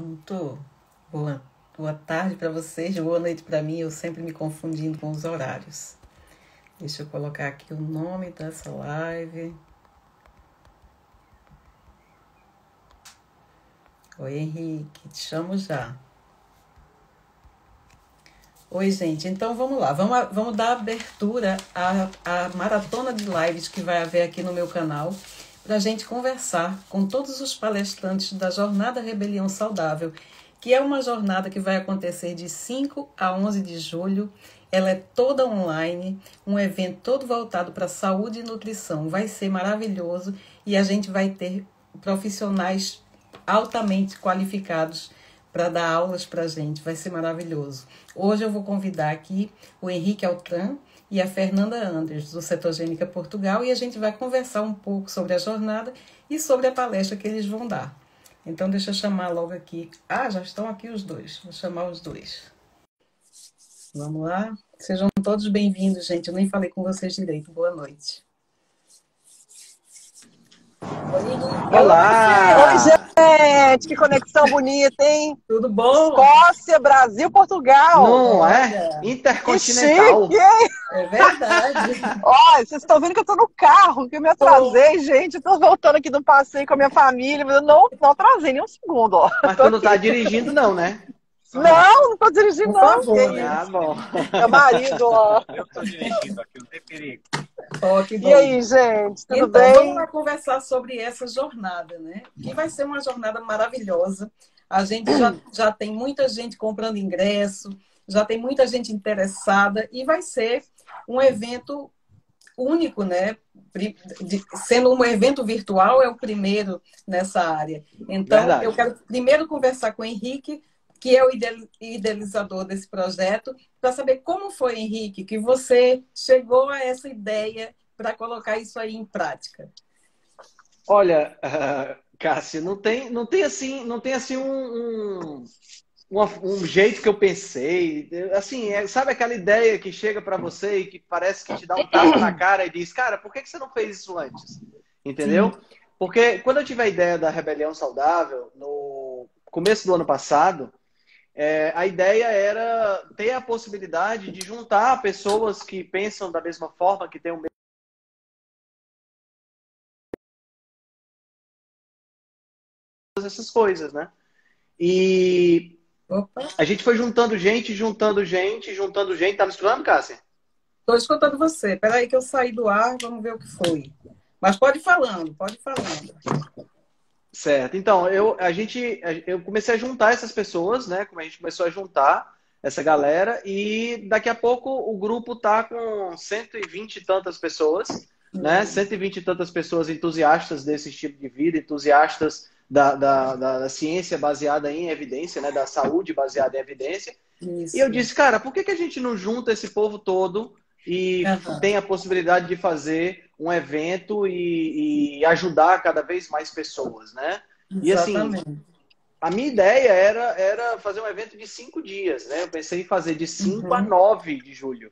Pronto. Boa, boa tarde para vocês, boa noite para mim. Eu sempre me confundindo com os horários. Deixa eu colocar aqui o nome dessa live. Oi, Henrique, te chamo já. Oi, gente. Então vamos lá. Vamos dar abertura à maratona de lives que vai haver aqui no meu canal para a gente conversar com todos os palestrantes da Jornada Rebelião Saudável, que é uma jornada que vai acontecer de 5 a 11 de julho. Ela é toda online, um evento todo voltado para saúde e nutrição. Vai ser maravilhoso e a gente vai ter profissionais altamente qualificados para dar aulas para a gente. Vai ser maravilhoso. Hoje eu vou convidar aqui o Henrique Altran e a Fernanda Anders, do Cetogênica Portugal, e a gente vai conversar um pouco sobre a jornada e sobre a palestra que eles vão dar. Então, deixa eu chamar logo aqui. Ah, já estão aqui os dois. Vou chamar os dois. Vamos lá? Sejam todos bem-vindos, gente. Eu nem falei com vocês direito. Boa noite. Olá! Oi, gente! Que conexão bonita, hein? Tudo bom? Escócia, Brasil, Portugal. Não é? Intercontinental. Que chique, hein? É verdade. Olha, vocês estão vendo que eu tô no carro, que eu me atrasei, gente. Eu tô voltando aqui do passeio com a minha família, mas eu não atrasei nem um segundo, ó. Mas tu não tá dirigindo, não, né? Não tô dirigindo, por não. Favor, né? Ah, bom. Meu marido, ó. Eu tô dirigindo aqui, não tem perigo. Oh, que bom. E aí, gente, tudo então, bem? vamos lá conversar sobre essa jornada, né? Que vai ser uma jornada maravilhosa. A gente já tem muita gente comprando ingresso, já tem muita gente interessada e vai ser um evento único, né? Sendo um evento virtual, é o primeiro nessa área. Então, Verdade. Eu quero primeiro conversar com o Henrique, que é o idealizador desse projeto, para saber como foi, Henrique, que você chegou a essa ideia para colocar isso aí em prática. Olha, Cássia, não tem assim um jeito que eu pensei. Assim, sabe aquela ideia que chega para você e que parece que te dá um tapa na cara e diz, cara, por que você não fez isso antes? Entendeu? Sim. Porque quando eu tive a ideia da Rebelião Saudável, no começo do ano passado, a ideia era ter a possibilidade de juntar pessoas que pensam da mesma forma, que têm o mesmo essas coisas, né? E a gente foi juntando gente. Tá me escutando, Cássia? Estou escutando você. Peraí que eu saí do ar, vamos ver o que foi. Mas pode ir falando, pode ir falando. Certo. Então, eu comecei a juntar essas pessoas, né? Como a gente começou a juntar essa galera, e daqui a pouco o grupo tá com 120 e tantas pessoas, né? 120 e tantas pessoas entusiastas desse estilo de vida, entusiastas da ciência baseada em evidência, né? Da saúde baseada em evidência. Isso. E eu disse, cara, por que a gente não junta esse povo todo e tem a possibilidade de fazer um evento e ajudar cada vez mais pessoas, né? Exatamente. E assim, a minha ideia era fazer um evento de 5 dias, né? Eu pensei em fazer de 5 a 9 de julho.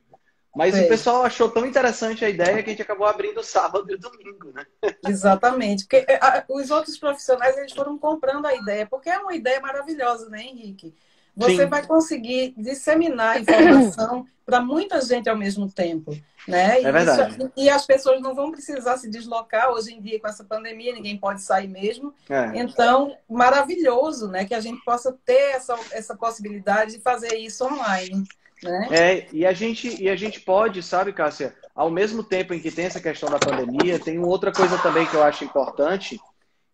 Mas o pessoal achou tão interessante a ideia que a gente acabou abrindo sábado e domingo, né? Exatamente. Porque os outros profissionais, eles foram comprando a ideia, porque é uma ideia maravilhosa, né, Henrique? Você Sim. vai conseguir disseminar informação para muita gente ao mesmo tempo, né? É verdade. E as pessoas não vão precisar se deslocar. Hoje em dia, com essa pandemia, ninguém pode sair mesmo. Então, maravilhoso, né? Que a gente possa ter essa possibilidade de fazer isso online, né? E a gente pode, sabe, Cássia, ao mesmo tempo em que tem essa questão da pandemia, tem outra coisa também que eu acho importante,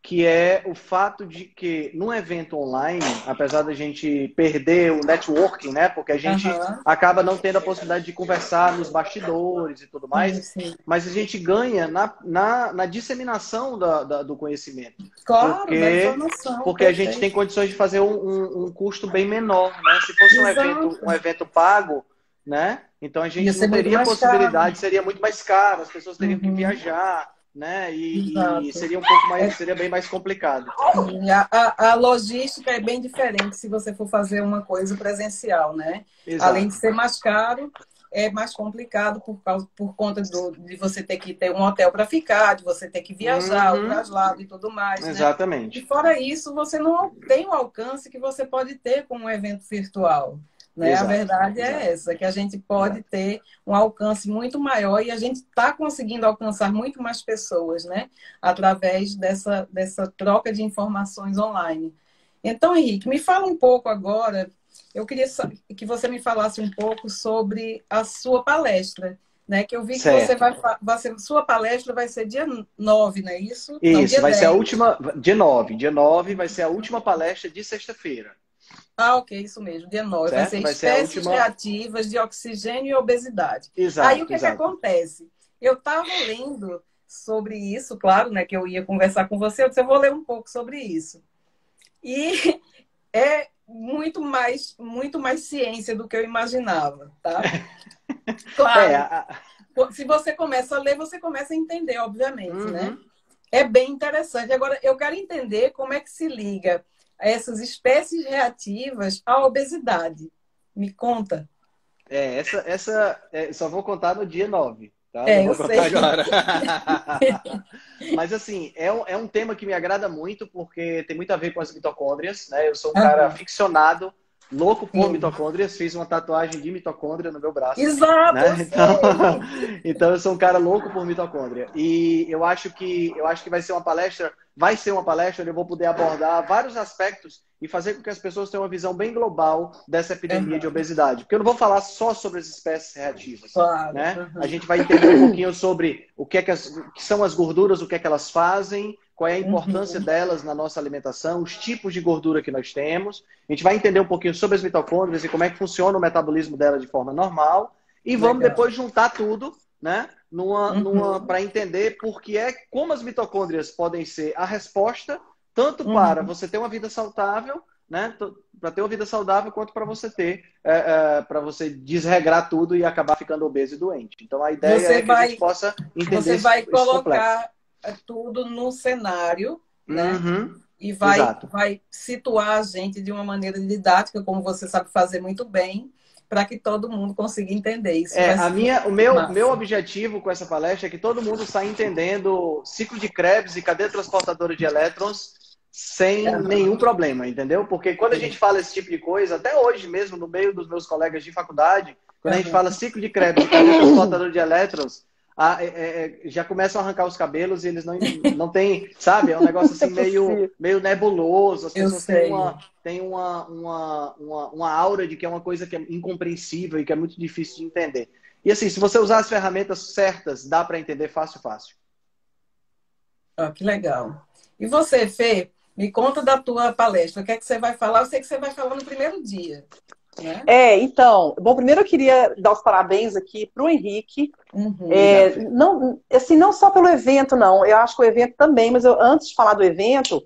que é o fato de que num evento online, apesar da gente perder o networking, né? Porque a gente acaba não tendo a possibilidade de conversar nos bastidores e tudo mais, mas a gente ganha na disseminação do conhecimento. Claro, da informação. Porque a gente tem condições de fazer um custo bem menor, né? Se fosse um evento pago, né? Então a gente não teria possibilidade, seria muito mais caro, as pessoas teriam que viajar, né? E seria seria bem mais complicado. A logística é bem diferente se você for fazer uma coisa presencial, né? Exato. Além de ser mais caro, é mais complicado por conta de você ter que ter um hotel para ficar, de você ter que viajar, o Uhum. traslado e tudo mais, né? E Exatamente. fora isso, você não tem o alcance que você pode ter com um evento virtual, né? A Exato, verdade é exato, essa, que a gente pode exato. ter um alcance muito maior e a gente está conseguindo alcançar muito mais pessoas, né? Através dessa troca de informações online. Então, Henrique, me fala um pouco agora. Eu queria que você me falasse um pouco sobre a sua palestra, né? Que eu vi que você Certo. sua palestra vai ser dia 9, não é isso? Não, Isso, dia vai ser a 10. última, dia 9. Dia 9 vai ser a última palestra de sexta-feira, Ah, ok, isso mesmo, dia 9. Vai ser certo? Vai ser a espécies última. reativas de oxigênio e obesidade. Aí o Exato, que é que exato. acontece? Eu estava lendo sobre isso, claro, né? Que eu ia conversar com você, eu disse, eu vou ler um pouco sobre isso. E é muito mais ciência do que eu imaginava, tá? É, Claro, se você começa a ler, você começa a entender, obviamente, né? uhum. É bem interessante. Agora, eu quero entender como é que se liga essas espécies reativas à obesidade. Me conta. Só vou contar no dia 9, tá? Não Eu vou contar sei. agora. Mas, assim, é um tema que me agrada muito porque tem muito a ver com as mitocôndrias, né? Eu sou um cara Aham, aficionado, louco por sim. mitocôndrias, fiz uma tatuagem de mitocôndria no meu braço, Exato, né? eu Então, sei. então eu sou um cara louco por mitocôndria. E eu acho que vai ser uma palestra onde eu vou poder abordar vários aspectos e fazer com que as pessoas tenham uma visão bem global dessa epidemia de Aham, obesidade. Porque eu não vou falar só sobre as espécies reativas, claro. né? A Aham, gente vai entender um pouquinho sobre o que é que são as gorduras, o que é que elas fazem, qual é a importância uhum, delas na nossa alimentação, os tipos de gordura que nós temos. A gente vai entender um pouquinho sobre as mitocôndrias e como é que funciona o metabolismo delas de forma normal. E vamos legal. depois juntar tudo, né? Uhum, Para entender como as mitocôndrias podem ser a resposta tanto para uhum. você ter uma vida saudável, né? Para ter uma vida saudável, quanto para você para você desregrar tudo e acabar ficando obeso e doente. Então a ideia Você é que a gente vai, possa entender você isso, vai isso complexo. colocar tudo no cenário, né? Uhum, E exato. vai situar a gente de uma maneira didática, como você sabe fazer muito bem, para que todo mundo consiga entender. Isso vai ser O meu massa. objetivo com essa palestra é que todo mundo saia entendendo ciclo de Krebs e cadeia transportadora de elétrons sem nenhum Aham, problema, entendeu? Porque quando a gente fala esse tipo de coisa, até hoje mesmo, no meio dos meus colegas de faculdade, quando a gente aham. fala ciclo de Krebs e cadeia transportadora de elétrons, já começam a arrancar os cabelos e eles não têm, sabe? É um negócio É assim meio, possível. meio nebuloso, as Eu pessoas têm sei. uma aura de que é uma coisa que é incompreensível e que é muito difícil de entender. E assim, se você usar as ferramentas certas, dá para entender fácil, fácil. Ó, que legal. E você, Fê, me conta da tua palestra. O que é que você vai falar? Eu sei que você vai falar no primeiro dia, né? Então, bom, primeiro eu queria dar os parabéns aqui para o Henrique. Obrigado, Fê. Não, assim, não só pelo evento, não. Eu acho que o evento também, mas antes de falar do evento,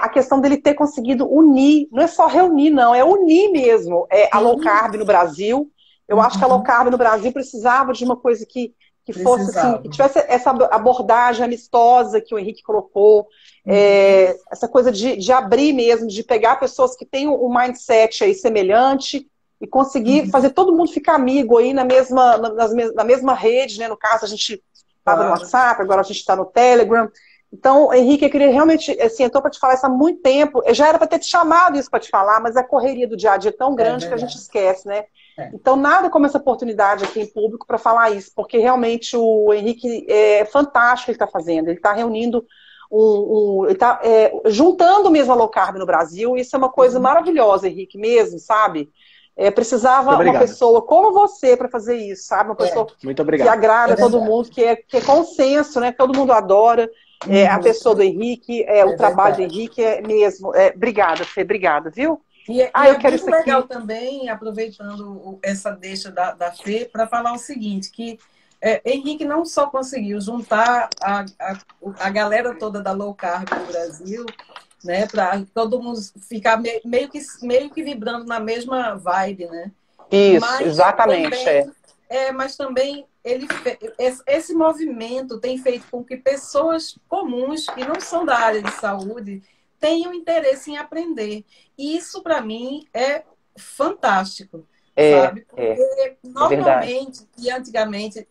a questão dele ter conseguido unir, não é só reunir, não, é unir mesmo a low Sim. carb no Brasil. Eu acho que a low Uhum. carb no Brasil precisava de uma coisa que fosse assim, que Precisava. tivesse essa abordagem amistosa que o Henrique colocou, Uhum. essa coisa de abrir mesmo, de pegar pessoas que têm um mindset aí semelhante e conseguir Uhum. fazer todo mundo ficar amigo aí na mesma rede, né? No caso, a gente estava no Claro. WhatsApp, agora a gente está no Telegram. Então, Henrique, eu queria realmente, assim, eu estou para te falar isso há muito tempo. Eu já era para ter te chamado isso para te falar, mas a correria do dia a dia é tão É grande que a gente verdade. esquece, né? É. Então, nada como essa oportunidade aqui em público para falar isso, porque realmente o Henrique é fantástico o que ele está fazendo. Ele está reunindo ele está juntando mesmo a low carb no Brasil. Isso é uma coisa Uhum. maravilhosa, Henrique, mesmo, sabe? Muito Precisava uma obrigado. pessoa como você para fazer isso, sabe? Uma É, pessoa Muito que obrigado. agrada é todo verdade. mundo, que é consenso, né? Que todo mundo adora. A Uhum. pessoa do Henrique, o É trabalho do verdade. Henrique é mesmo. Obrigada, Fê, obrigada, viu? E Eu é quero muito isso legal aqui. também, aproveitando essa deixa da Fê, para falar o seguinte, que Henrique não só conseguiu juntar a galera toda da low carb no Brasil, né, para todo mundo ficar meio que vibrando na mesma vibe, né? Isso, Mas exatamente. também, mas também esse movimento tem feito com que pessoas comuns, que não são da área de saúde, tenham interesse em aprender. E isso, para mim, é fantástico. sabe? É Porque verdade. normalmente e antigamente,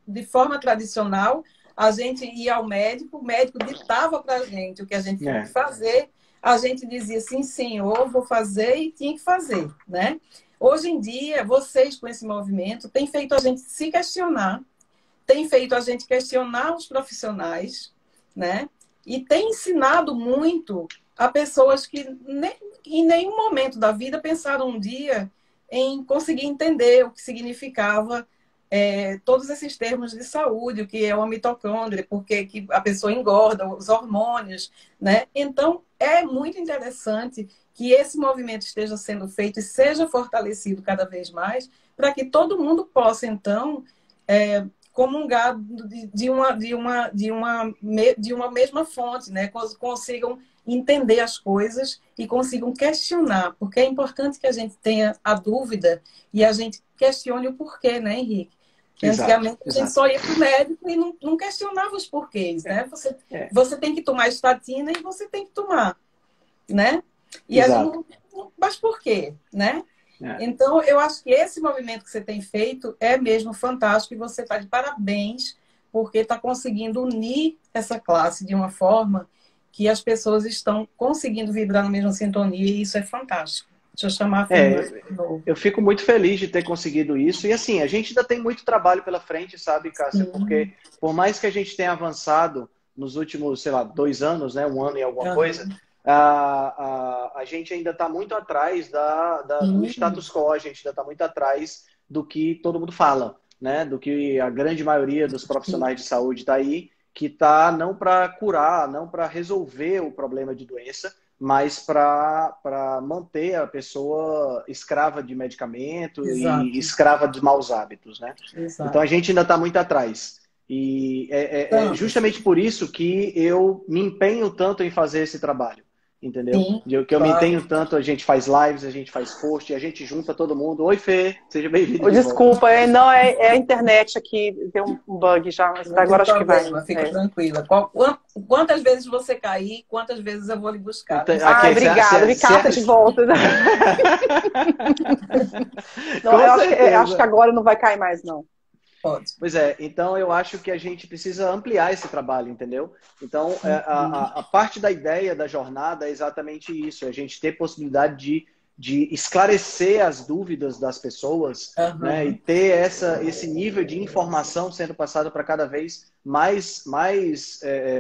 de forma tradicional, a gente ia ao médico, o médico ditava para a gente o que a gente tinha que É, fazer, a gente dizia sim, senhor, vou fazer e tinha que fazer, né? Hoje em dia, vocês com esse movimento têm feito a gente se questionar, têm feito a gente questionar os profissionais, né? E tem ensinado muito a pessoas que em nenhum momento da vida pensaram um dia em conseguir entender o que significava todos esses termos de saúde, o que é uma mitocôndria, porque que a pessoa engorda, os hormônios, né? Então, é muito interessante que esse movimento esteja sendo feito e seja fortalecido cada vez mais, para que todo mundo possa, então, comungar de uma mesma fonte, né? Consigam entender as coisas e consigam questionar, porque é importante que a gente tenha a dúvida e a gente questione o porquê, né, Henrique? Que exato, antigamente a gente exato. só ia para o médico e não questionava os porquês, né? É, Você tem que tomar estatina e você tem que tomar, né? E a gente exato. mas por quê, né? É. Então, eu acho que esse movimento que você tem feito é mesmo fantástico e você está de parabéns porque está conseguindo unir essa classe de uma forma que as pessoas estão conseguindo vibrar na mesma sintonia e isso é fantástico. Deixa eu chamar a Fernanda É, de novo. eu fico muito feliz de ter conseguido isso. E assim, a gente ainda tem muito trabalho pela frente, sabe, Cássia? Sim. Porque por mais que a gente tenha avançado nos últimos, sei lá, 2 anos, né, 1 ano e alguma coisa, Aham. a gente ainda está muito atrás do Sim. status quo, a gente ainda está muito atrás do que todo mundo fala, né? Do que a grande maioria dos profissionais de saúde está aí, que está não para curar, não para resolver o problema de doença, mas para manter a pessoa escrava de medicamento e Exato. escrava de maus hábitos, né? Então a Exato. gente ainda está muito atrás. E é Tanto. justamente por isso que eu me empenho tanto em fazer esse trabalho, entendeu? Sim, Que eu me claro. empenho tanto, a gente faz lives, a gente faz post, a gente junta todo mundo. Oi, Fê, seja bem-vindo Ô, de volta. desculpa, não é a internet aqui, deu um bug já, mas Não tem agora acho que vai. problema, fica tranquila. Quantas vezes você cair, quantas vezes eu vou lhe buscar, não se Ai, Aqui, preocupe. obrigada, me cata de volta. Não, Com eu acho que certeza. agora não vai cair mais, não. Pode. Pois é, então eu acho que a gente precisa ampliar esse trabalho, entendeu? Então, a parte da ideia da jornada é exatamente isso, é a gente ter possibilidade de esclarecer as dúvidas das pessoas, né? E Aham. ter esse nível de informação sendo passado para cada vez mais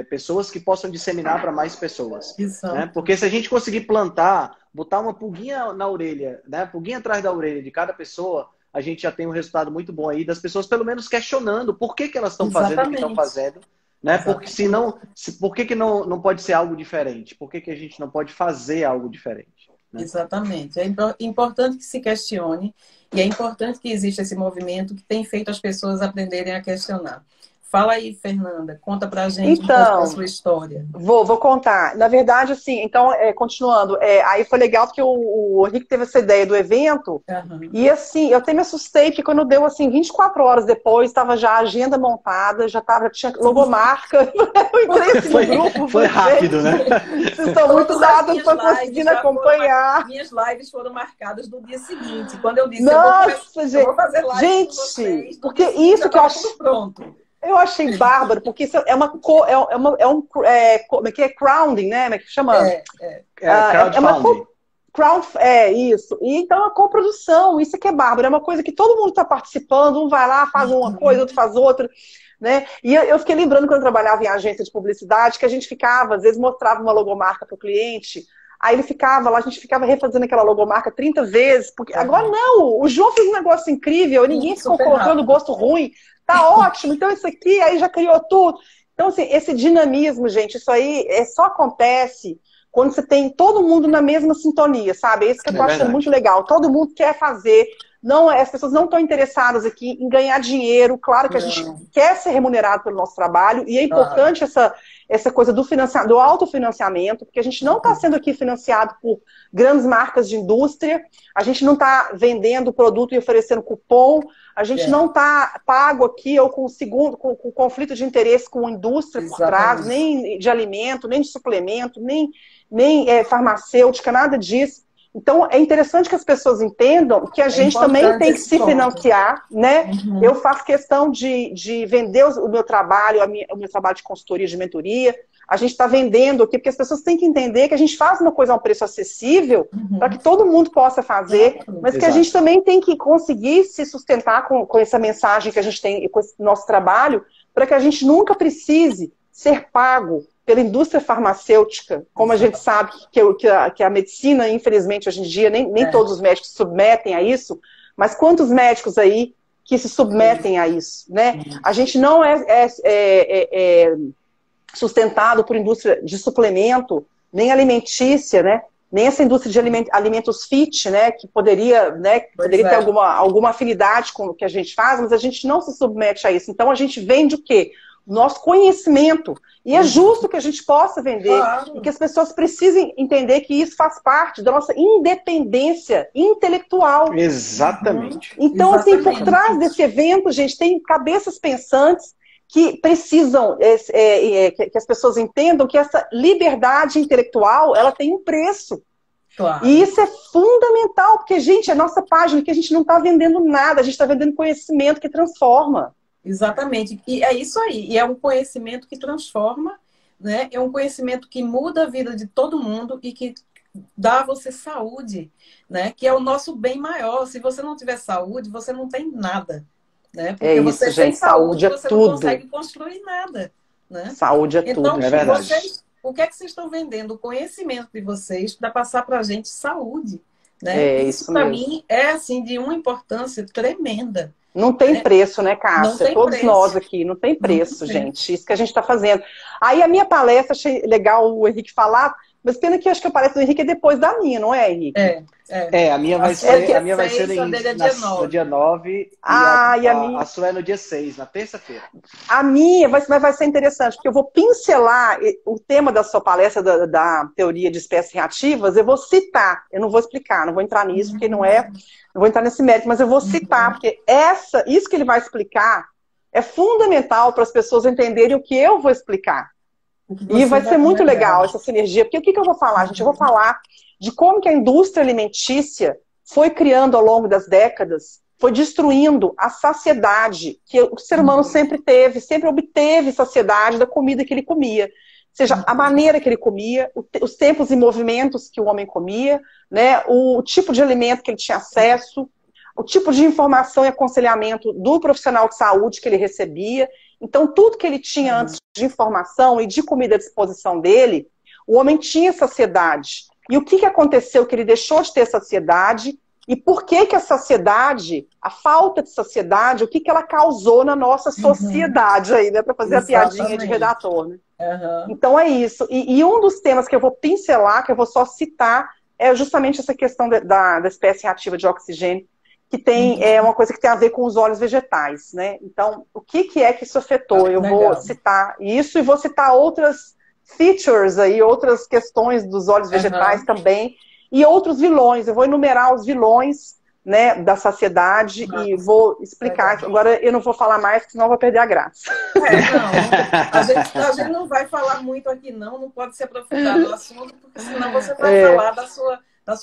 pessoas que possam disseminar para mais pessoas, né? Exato. Porque se a gente conseguir plantar, botar uma pulguinha na orelha, né? Pulguinha atrás da orelha de cada pessoa, a gente já tem um resultado muito bom aí das pessoas pelo menos questionando por que elas estão fazendo o que estão Exatamente. fazendo, né? Porque se Exatamente. não, por que não pode ser algo diferente? Por que a gente não pode fazer algo diferente, né? Exatamente. É importante que se questione e é importante que exista esse movimento que tem feito as pessoas aprenderem a questionar. Fala aí, Fernanda, conta pra gente um pouco da Então, sua história. vou contar. Na verdade, assim, então, continuando, aí foi legal porque o Henrique teve essa ideia do evento, Aham. e assim, eu até me assustei, porque quando deu, assim, 24 horas depois, estava já a agenda montada, tinha logomarca, eu entrei assim no grupo, Foi falei, rápido, gente, né? vocês estão muito Todas as dados minhas para lives conseguindo já foram, acompanhar. minhas lives foram marcadas no dia seguinte. Quando eu disse, Nossa, eu vou gente, fazer live com gente, vocês, no porque dia seguinte já isso que eu estava acho. tudo pronto. Eu achei bárbaro, porque isso como é que é crowding, né? Como é que chama? É uma Crowdfunding. isso. E então a coprodução, isso que é bárbaro, é uma coisa que todo mundo está participando, um vai lá, faz uma coisa, outro faz outra, né? E eu fiquei lembrando quando eu trabalhava em agência de publicidade, que a gente ficava, às vezes mostrava uma logomarca para o cliente, aí ele ficava lá, a gente ficava refazendo aquela logomarca 30 vezes, porque agora não, o João fez um negócio incrível, ninguém Sim, ficou super colocando rápido. gosto ruim, tá ótimo, então isso aqui, aí já criou tudo. Então, assim, esse dinamismo, gente, isso aí só acontece quando você tem todo mundo na mesma sintonia, sabe? É isso que eu tô É achando muito verdade. legal. Todo mundo quer fazer, não, as pessoas não estão interessadas aqui em ganhar dinheiro. Claro que a gente Não, quer ser remunerado pelo nosso trabalho, e é claro. importante essa coisa do autofinanciamento, porque a gente não está sendo aqui financiado por grandes marcas de indústria, a gente não está vendendo produto e oferecendo cupom, a gente É, não está pago aqui ou com conflito de interesse com a indústria por trás, exatamente. nem de alimento, nem de suplemento, nem farmacêutica, nada disso. Então, é interessante que as pessoas entendam que a gente também tem que se financiar, né? Eu faço questão de vender o meu trabalho, o meu trabalho de consultoria, de mentoria. A gente está vendendo aqui, porque as pessoas têm que entender que a gente faz uma coisa a um preço acessível para que todo mundo possa fazer, mas que a gente também tem que conseguir se sustentar com essa mensagem que a gente tem, com esse nosso trabalho, para que a gente nunca precise ser pago pela indústria farmacêutica, como a gente sabe que a medicina, infelizmente, hoje em dia, nem todos os médicos se submetem a isso, mas quantos médicos aí que se submetem a isso, né? A gente não é sustentado por indústria de suplemento, nem alimentícia, né? Nem essa indústria de alimentos fit, né? Que poderia ter alguma afinidade com o que a gente faz, mas a gente não se submete a isso. Então, a gente vende o quê? Nosso conhecimento. E é justo que a gente possa vender. E que as pessoas precisem entender que isso faz parte da nossa independência intelectual. Exatamente. Então, assim, por trás desse evento, gente, tem cabeças pensantes que precisam que as pessoas entendam que essa liberdade intelectual, ela tem um preço. Claro. E isso é fundamental, porque, gente, a nossa página que a gente não está vendendo nada, a gente está vendendo conhecimento que transforma. Exatamente. E é isso aí. E é um conhecimento que transforma, né? É um conhecimento que muda a vida de todo mundo e que dá a você saúde, né? Que é o nosso bem maior. Se você não tiver saúde, você não tem nada, né? Porque é isso, você gente. sem saúde, Saúde é você tudo. não consegue construir nada, né? Saúde é então, tudo. É verdade. O que é que vocês estão vendendo? O conhecimento de vocês para passar para a gente saúde, né? Isso para mesmo. mim é assim de uma importância tremenda. Não tem preço, né, Cássia? Todos preço. nós aqui, não tem preço, gente. Isso que a gente está fazendo. Aí a minha palestra, achei legal o Henrique falar, mas pena que eu acho que a palestra do Henrique é depois da minha, não é, Henrique? A minha vai ser no dia 9 e a sua é no dia 6, na terça-feira. A minha vai ser interessante, porque eu vou pincelar o tema da sua palestra da teoria de espécies reativas, eu vou citar, eu não vou explicar, não vou entrar nisso, porque não vou entrar nesse mérito, mas eu vou citar, porque isso que ele vai explicar é fundamental para as pessoas entenderem o que eu vou explicar. E vai ser muito legal essa sinergia, porque o que eu vou falar, gente? Eu vou falar de como que a indústria alimentícia foi criando ao longo das décadas, foi destruindo a saciedade que o ser humano sempre teve, sempre obteve saciedade da comida que ele comia. Ou seja, a maneira que ele comia, os tempos e movimentos que o homem comia, né, o tipo de alimento que ele tinha acesso, o tipo de informação e aconselhamento do profissional de saúde que ele recebia. Então, tudo que ele tinha antes de informação e de comida à disposição dele, o homem tinha saciedade. E o que aconteceu? Que ele deixou de ter saciedade. E por que a saciedade, a falta de saciedade, o que ela causou na nossa sociedade aí, né? Para fazer a piadinha de redator, né? Então é isso. E um dos temas que eu vou pincelar, que eu vou só citar, é justamente essa questão da espécie reativa de oxigênio, que tem uma coisa que tem a ver com os óleos vegetais, né? Então, o que é que isso afetou? Eu vou citar isso e vou citar outras features aí, outras questões dos óleos vegetais também, e outros vilões. Eu vou enumerar os vilões, né, da saciedade e vou explicar. Agora eu não vou falar mais, porque senão eu vou perder a graça. A gente não vai falar muito aqui, não pode se aprofundar no assunto, porque senão você vai falar da sua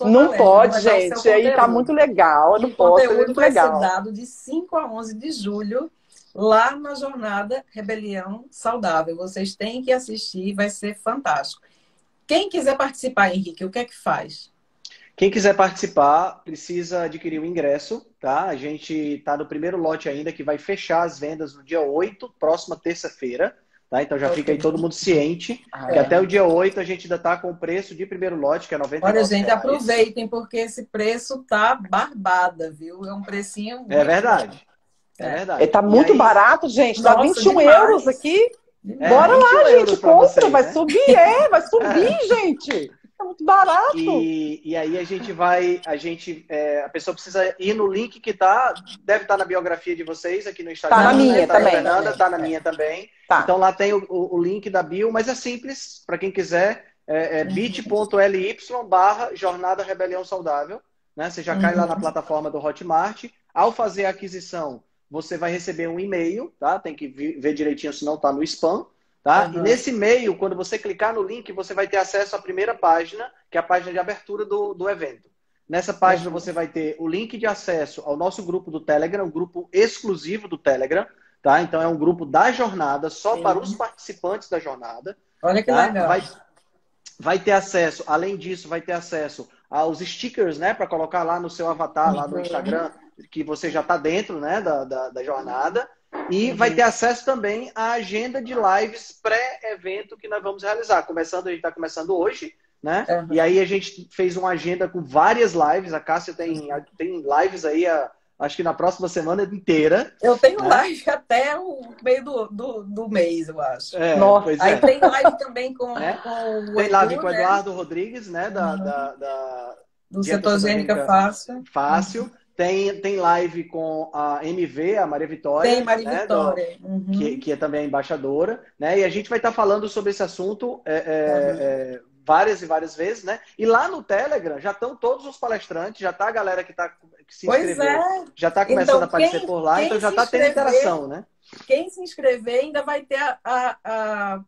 não palestra, pode, gente. Aí tá muito legal. Eu não posso. O conteúdo vai ser dado de 5 a 11 de julho, lá na Jornada Rebelião Saudável. Vocês têm que assistir, vai ser fantástico. Quem quiser participar, Henrique, o que é que faz? Quem quiser participar, precisa adquirir o ingresso, tá? A gente está no primeiro lote ainda, que vai fechar as vendas no dia 8, próxima terça-feira. Tá? Então já fica aí todo mundo ciente que até o dia 8 a gente ainda está com o preço de primeiro lote, que é R$99. Olha, gente, aproveitem, porque esse preço tá barbada, viu? É um precinho... É verdade. É verdade. Tá muito barato, gente. Dá 21 euros aqui. Bora lá, gente. Compra. Vai subir, vai subir, gente. Tá muito barato. E aí a pessoa precisa ir no link que deve estar na biografia de vocês aqui no Instagram. Tá na minha também. Fernanda, tá na minha também. Tá. Então lá tem o link da bio, mas é simples, para quem quiser, bit.ly/Jornada Rebelião Saudável. Né? Você já cai lá na plataforma do Hotmart. Ao fazer a aquisição, você vai receber um e-mail, tá? Tem que ver direitinho, senão tá no spam. Tá? E nesse e-mail, quando você clicar no link, você vai ter acesso à primeira página, que é a página de abertura do evento. Nessa página você vai ter o link de acesso ao nosso grupo do Telegram, um grupo exclusivo do Telegram, tá? Então é um grupo da jornada, só para os participantes da jornada. Olha que tá? legal. Vai ter acesso, além disso, vai ter acesso aos stickers, né? Para colocar lá no seu avatar, lá no Instagram, que você já está dentro, né? Da jornada. E vai ter acesso também à agenda de lives pré-evento que nós vamos realizar. A gente está começando hoje, né? E aí a gente fez uma agenda com várias lives. A Cássia tem lives aí, acho que na próxima semana inteira. Eu tenho live até o meio do mês, eu acho. Aí tem live também com o Tem live com o né? Eduardo Rodrigues, né? Do Cetogênica Fácil. Tem live com a MV, a Maria Vitória. Tem Maria Vitória. Que é também a embaixadora. Né? E a gente vai estar falando sobre esse assunto várias e várias vezes, né? E lá no Telegram já estão todos os palestrantes, já está a galera que se inscreveu, já está começando a aparecer por lá, então já está tendo interação, né? Quem se inscrever ainda vai ter a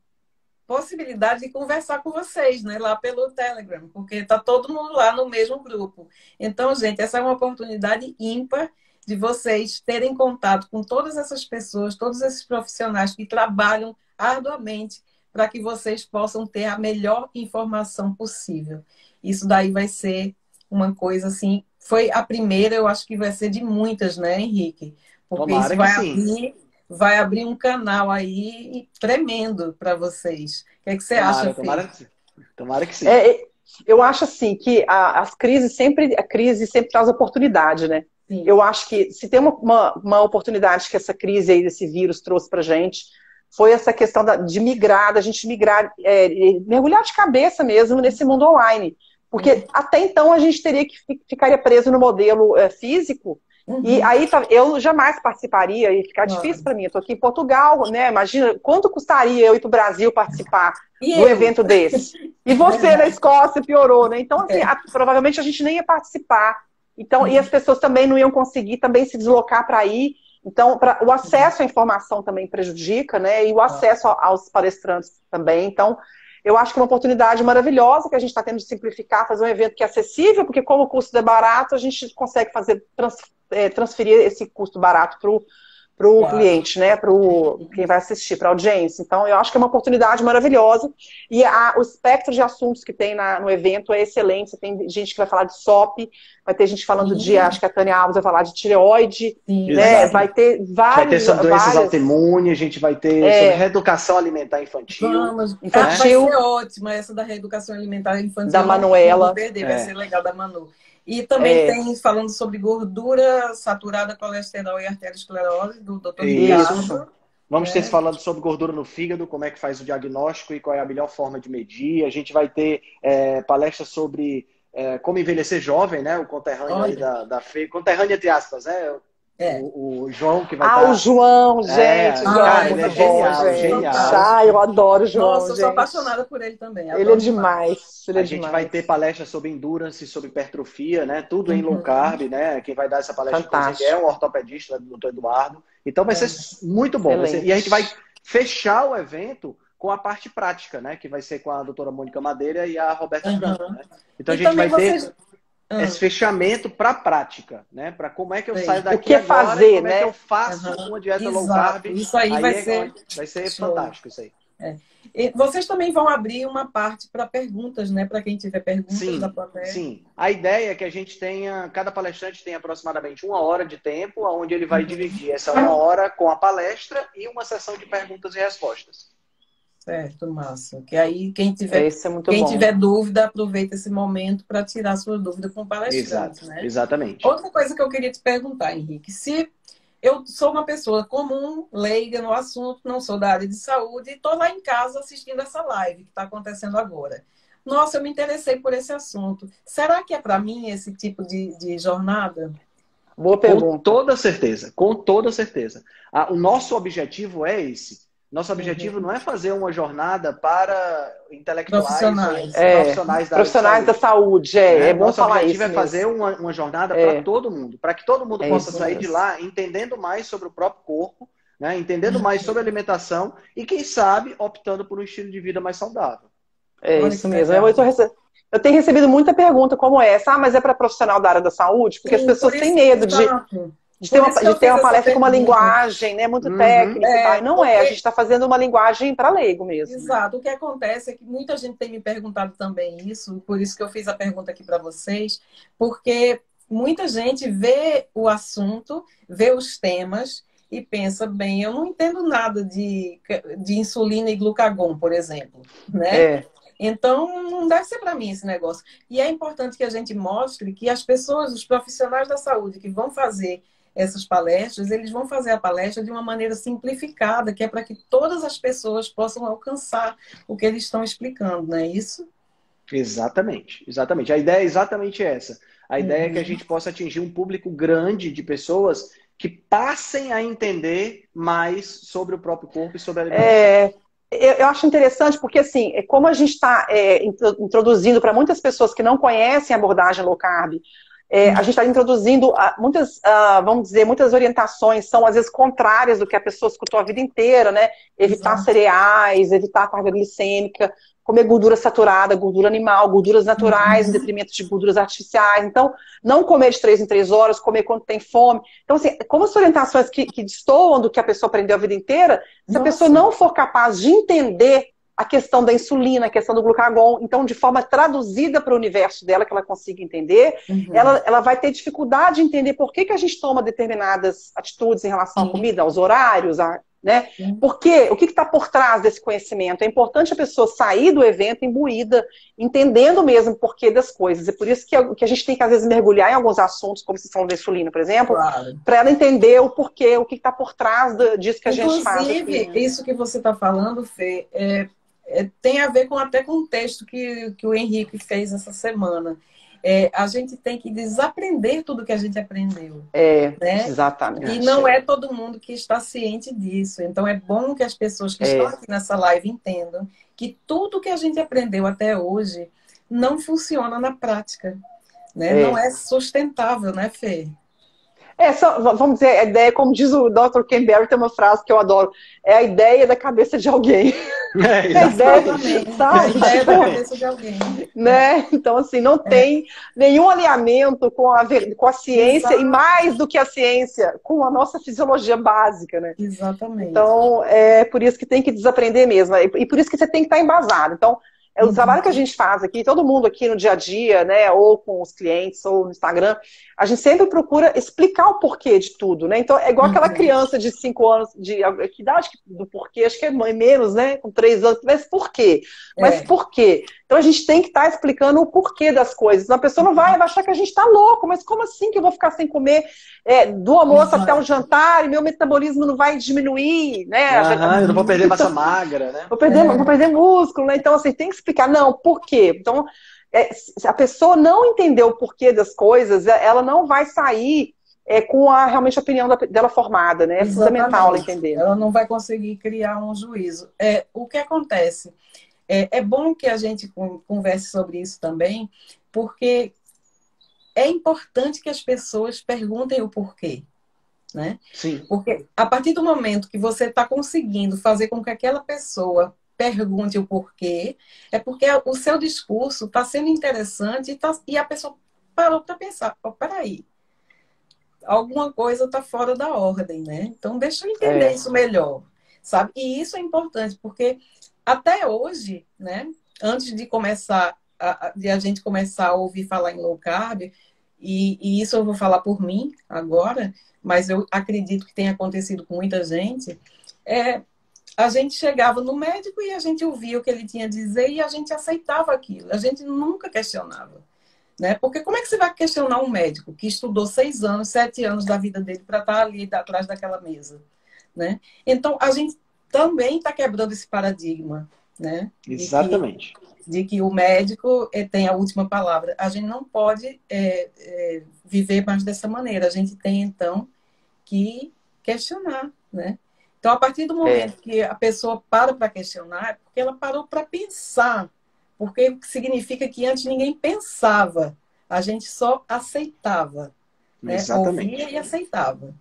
possibilidade de conversar com vocês, né? Lá pelo Telegram, porque está todo mundo lá no mesmo grupo. Então, gente, essa é uma oportunidade ímpar de vocês terem contato com todas essas pessoas, todos esses profissionais que trabalham arduamente para que vocês possam ter a melhor informação possível. Isso daí vai ser uma coisa assim, foi a primeira, eu acho que vai ser de muitas, né, Henrique? Porque Tomara isso vai abrir um canal aí tremendo para vocês. O que é que você acha, Fê? Tomara que sim. Eu acho assim que a crise sempre traz oportunidade, né? Sim. Eu acho que se tem uma oportunidade que essa crise aí desse vírus trouxe pra gente, foi essa questão de migrar, da gente migrar, mergulhar de cabeça mesmo nesse mundo online. Porque até então a gente ficaria preso no modelo físico, e aí eu jamais participaria, ia ficar difícil para mim. Eu estou aqui em Portugal, né? Imagina quanto custaria eu ir para o Brasil participar do evento desse. E você na Escócia piorou, né? Então, assim, provavelmente a gente nem ia participar. Então, e as pessoas também não iam conseguir também se deslocar para ir. Então, o acesso à informação também prejudica, né? E o acesso aos palestrantes também. Então, eu acho que é uma oportunidade maravilhosa que a gente está tendo de simplificar, fazer um evento que é acessível, porque como o custo é barato, a gente consegue transferir esse custo barato para o cliente, né? Para quem vai assistir, para a audiência. Então, eu acho que é uma oportunidade maravilhosa. E o espectro de assuntos que tem no evento é excelente. Você tem gente que vai falar de SOP, vai ter gente falando acho que a Tânia Alves vai falar de tireoide, né? Vai ter vários... Vai ter sobre doenças autoimunes, a gente vai ter sobre reeducação alimentar infantil. Vai ser ótima essa da reeducação alimentar infantil. Da Manuela. Vai ser legal, da Manu. E também tem falando sobre gordura saturada, colesterol e arteriosclerose, do Dr. Ricardo. Vamos ter falando sobre gordura no fígado, como é que faz o diagnóstico e qual é a melhor forma de medir. A gente vai ter palestra sobre como envelhecer jovem, né? O conterrâneo aí da Fê. Conterrâneo entre aspas, né? O João que vai estar... o João, gente. O João é muito bom, genial. Eu adoro o João. Nossa, eu sou apaixonada por ele também. Ele é demais. A gente vai ter palestra sobre endurance, sobre hipertrofia, né? Tudo em low carb, né? Quem vai dar essa palestra é um ortopedista, o Dr. Eduardo. Então vai ser muito bom. E a gente vai fechar o evento com a parte prática, né? Que vai ser com a doutora Mônica Madeira e a Roberta Franco, né? Então a gente vai ter esse fechamento para a prática, né? Para como é que eu saio daqui o que agora, fazer, como é que eu faço uma dieta low carb. Isso aí vai ser fantástico, isso aí. E vocês também vão abrir uma parte para perguntas, né? Para quem tiver perguntas da plateia. Sim. A ideia é que a gente cada palestrante tem aproximadamente 1 hora de tempo, onde ele vai dividir essa 1 hora com a palestra e uma sessão de perguntas e respostas. Certo, massa. Que aí quem tiver dúvida, aproveita esse momento para tirar sua dúvida com o palestrante, né? Exatamente. Outra coisa que eu queria te perguntar, Henrique, se eu sou uma pessoa comum, leiga no assunto, não sou da área de saúde, e estou lá em casa assistindo essa live que está acontecendo agora. Nossa, eu me interessei por esse assunto. Será que é para mim esse tipo de jornada? Boa pergunta. Com toda certeza, com toda certeza. O nosso objetivo é esse. Nosso objetivo não é fazer uma jornada para intelectuais, profissionais da saúde. É bom falar isso. Nosso objetivo é fazer uma jornada para todo mundo, para que todo mundo possa sair de lá entendendo mais sobre o próprio corpo, né? Entendendo mais sobre alimentação e, quem sabe, optando por um estilo de vida mais saudável. É isso mesmo. Eu tenho recebido muita pergunta como essa, mas é para profissional da área da saúde? Porque as Sim, pessoas por têm isso, medo exato. de ter Por uma, isso que eu de ter fiz uma essa palestra com uma pergunta. linguagem, né, muito Uhum. técnica e tal. E não é, a gente Porque está fazendo uma linguagem para leigo mesmo, né? exato. O que acontece é que muita gente tem me perguntado também isso, por isso que eu fiz a pergunta aqui para vocês, porque muita gente vê o assunto, vê os temas e pensa, bem, eu não entendo nada de insulina e glucagon, por exemplo, né? É, Então, não deve ser para mim esse negócio. E é importante que a gente mostre que as pessoas, os profissionais da saúde que vão fazer essas palestras, eles vão fazer a palestra de uma maneira simplificada, que é para que todas as pessoas possam alcançar o que eles estão explicando, não é isso? Exatamente, exatamente. A ideia é exatamente essa. A ideia é que a Uhum. gente possa atingir um público grande de pessoas que passem a entender mais sobre o próprio corpo e sobre a alimentação. é, eu acho interessante porque, assim, como a gente está introduzindo para muitas pessoas que não conhecem a abordagem low carb, a gente está introduzindo muitas, vamos dizer, muitas orientações são às vezes contrárias do que a pessoa escutou a vida inteira, né? Evitar Exato. cereais, evitar carga glicêmica, comer gordura saturada, gordura animal, gorduras naturais em Uhum. detrimento de gorduras artificiais. Então, não comer de 3 em 3 horas, comer quando tem fome. Então, assim, como as orientações que destoam do que a pessoa aprendeu a vida inteira, se a pessoa Nossa. não for capaz de entender a questão da insulina, a questão do glucagon, então de forma traduzida para o universo dela, que ela consiga entender, Uhum. ela vai ter dificuldade de entender por que a gente toma determinadas atitudes em relação à Sim, comida, aos horários, né? sim. Por quê? O que está por trás desse conhecimento? É importante a pessoa sair do evento imbuída, entendendo mesmo o porquê das coisas. É por isso que a gente tem que, às vezes, mergulhar em alguns assuntos, como vocês falam da insulina, por exemplo, Claro. para ela entender o porquê, o que está por trás disso que a gente faz aqui, Inclusive, né? isso que você está falando, Fê, tem a ver até com o texto que o Henrique fez essa semana. A gente tem que desaprender tudo que a gente aprendeu, né? E Exatamente. não é todo mundo que está ciente disso. Então, é bom que as pessoas que estão É, aqui nessa live entendam que tudo que a gente aprendeu até hoje não funciona na prática, né? Não é. é sustentável, né, Fê? Vamos dizer, a ideia, como diz o Dr. Ken Berry, tem uma frase que eu adoro, é a ideia da cabeça de alguém. É, É a ideia, Exatamente. É a sabe? ideia da Tipo, cabeça de alguém. né? Então, assim, não É, tem nenhum alinhamento com a ciência e exato, mais do que a ciência, com a nossa fisiologia básica, né? exatamente. Então, é por isso que tem que desaprender mesmo. E por isso que você tem que estar embasado. Então, o trabalho que a Uhum. gente faz aqui, todo mundo aqui no dia a dia, né, ou com os clientes, ou no Instagram, a gente sempre procura explicar o porquê de tudo, né? Então, é igual aquela Uhum. criança de 5 anos, que idade do porquê, acho que é menos, né? Com 3 anos, mas por quê? Mas É, por quê? Então, a gente tem que estar explicando o porquê das coisas. A pessoa não vai achar que a gente está louco, mas como assim que eu vou ficar sem comer do almoço até o exato. jantar e meu metabolismo não vai diminuir, né? aham, eu não vou Uhum. perder massa Então, magra, né? vou perder músculo, né? Então, assim, tem que explicar, não, por quê? Então, se a pessoa não entender o porquê das coisas, ela não vai sair com realmente a opinião dela formada, né? É fundamental ela Exatamente. entender. Ela não vai conseguir criar um juízo. O que acontece? É bom que a gente converse sobre isso também, porque é importante que as pessoas perguntem o porquê, né? Sim. Porque a partir do momento que você está conseguindo fazer com que aquela pessoa pergunte o porquê, é porque o seu discurso está sendo interessante e a pessoa parou para pensar, oh, peraí, alguma coisa está fora da ordem, né? Então deixa eu entender É, isso melhor, sabe? E isso é importante, porque até hoje, né, antes de começar, de a gente começar a ouvir falar em low carb, e isso eu vou falar por mim agora, mas eu acredito que tenha acontecido com muita gente, a gente chegava no médico e a gente ouvia o que ele tinha a dizer e a gente aceitava aquilo, a gente nunca questionava. Né? Porque como é que você vai questionar um médico que estudou 6 anos, 7 anos da vida dele para estar ali atrás daquela mesa? Né? Então, a gente também está quebrando esse paradigma, né? Exatamente. De que o médico tem a última palavra. A gente não pode viver mais dessa maneira. A gente tem, então, que questionar, né? Então, a partir do é, momento que a pessoa para questionar, é porque ela parou para pensar. Porque significa que antes ninguém pensava, a gente só aceitava, né? Ouvia Exatamente. e aceitava.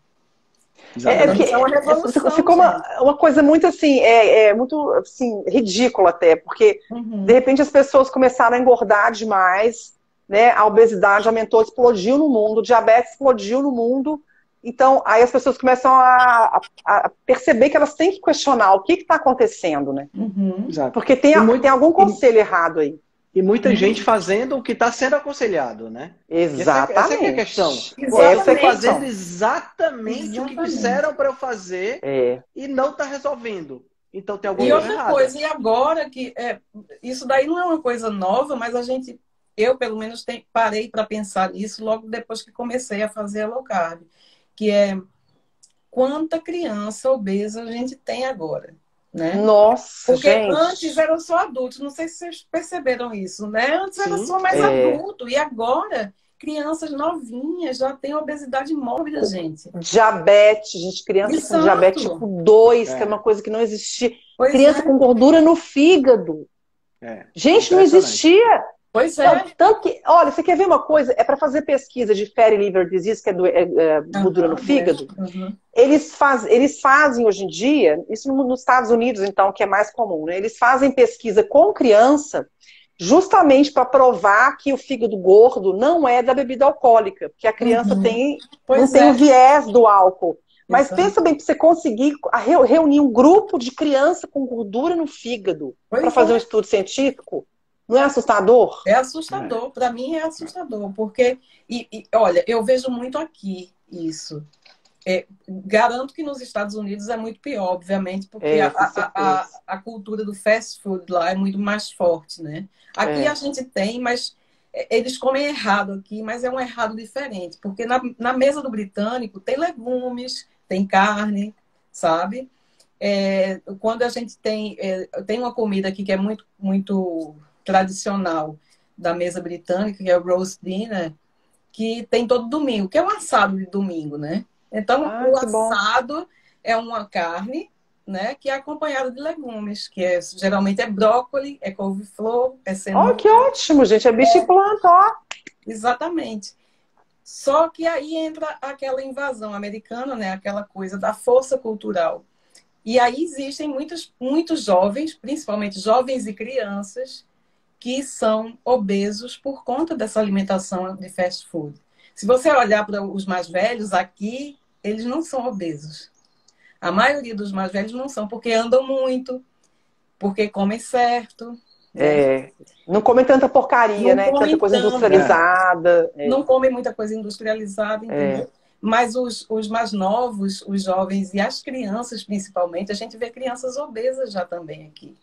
Exatamente. Isso é uma revolução, ficou uma coisa muito assim, muito assim, ridícula até, porque de repente as pessoas começaram a engordar demais, né? A obesidade aumentou, explodiu no mundo, o diabetes explodiu no mundo. Então, aí as pessoas começam a perceber que elas têm que questionar o que está acontecendo, né? Exato. Porque tem algum conselho errado aí. E muita gente fazendo o que está sendo aconselhado, né? Exatamente. Essa é a questão. Essa é a fazendo questão. exatamente o que disseram para eu fazer e não está resolvendo. Então tem alguma coisa errada. E outra coisa, e agora que isso daí não é uma coisa nova, mas eu pelo menos parei para pensar nisso logo depois que comecei a fazer a low carb, que é quanta criança obesa a gente tem agora. Né? Nossa, porque gente. Antes eram só adultos, não sei se vocês perceberam isso, né? Antes era só mais adulto, e agora crianças novinhas já têm obesidade mórbida, gente. Diabetes, gente, criança com diabetes tipo 2, que é uma coisa que não existia. Criança com gordura no fígado. Gente, não existia. Pois é. Tanto que, olha, você quer ver uma coisa? É para fazer pesquisa de fatty liver disease, que é gordura no fígado. Eles fazem hoje em dia, isso nos Estados Unidos, então, que é mais comum, né? Eles fazem pesquisa com criança justamente para provar que o fígado gordo não é da bebida alcoólica, porque a criança não tem o viés do álcool. Mas pensa bem, para você conseguir reunir um grupo de criança com gordura no fígado para fazer um estudo científico, não é assustador? É assustador, para mim é assustador, porque, olha, eu vejo muito aqui isso. Garanto que nos Estados Unidos é muito pior, obviamente, porque a cultura do fast food lá é muito mais forte, né? Aqui a gente tem, mas eles comem errado aqui, mas é um errado diferente, porque na mesa do britânico tem legumes, tem carne, sabe? Quando a gente tem uma comida aqui que é muito, muito tradicional da mesa britânica, que é o roast dinner, que tem todo domingo, que é um assado de domingo, né? Então, o assado é uma carne, né, que é acompanhada de legumes, que geralmente é brócolis, é couve-flor, é cenoura. Oh, que ótimo, gente, é bicho e planta, ó. Exatamente. Só que aí entra aquela invasão americana, né, aquela coisa da força cultural. E aí existem muitos jovens, principalmente jovens e crianças, que são obesos por conta dessa alimentação de fast food. Se você olhar para os mais velhos aqui, eles não são obesos. A maioria dos mais velhos não são, porque andam muito, porque comem certo. Não comem tanta porcaria, né? Tanta coisa industrializada. Não comem muita coisa industrializada, entendeu? Mas os mais novos, os jovens e as crianças, principalmente, a gente vê crianças obesas já também aqui.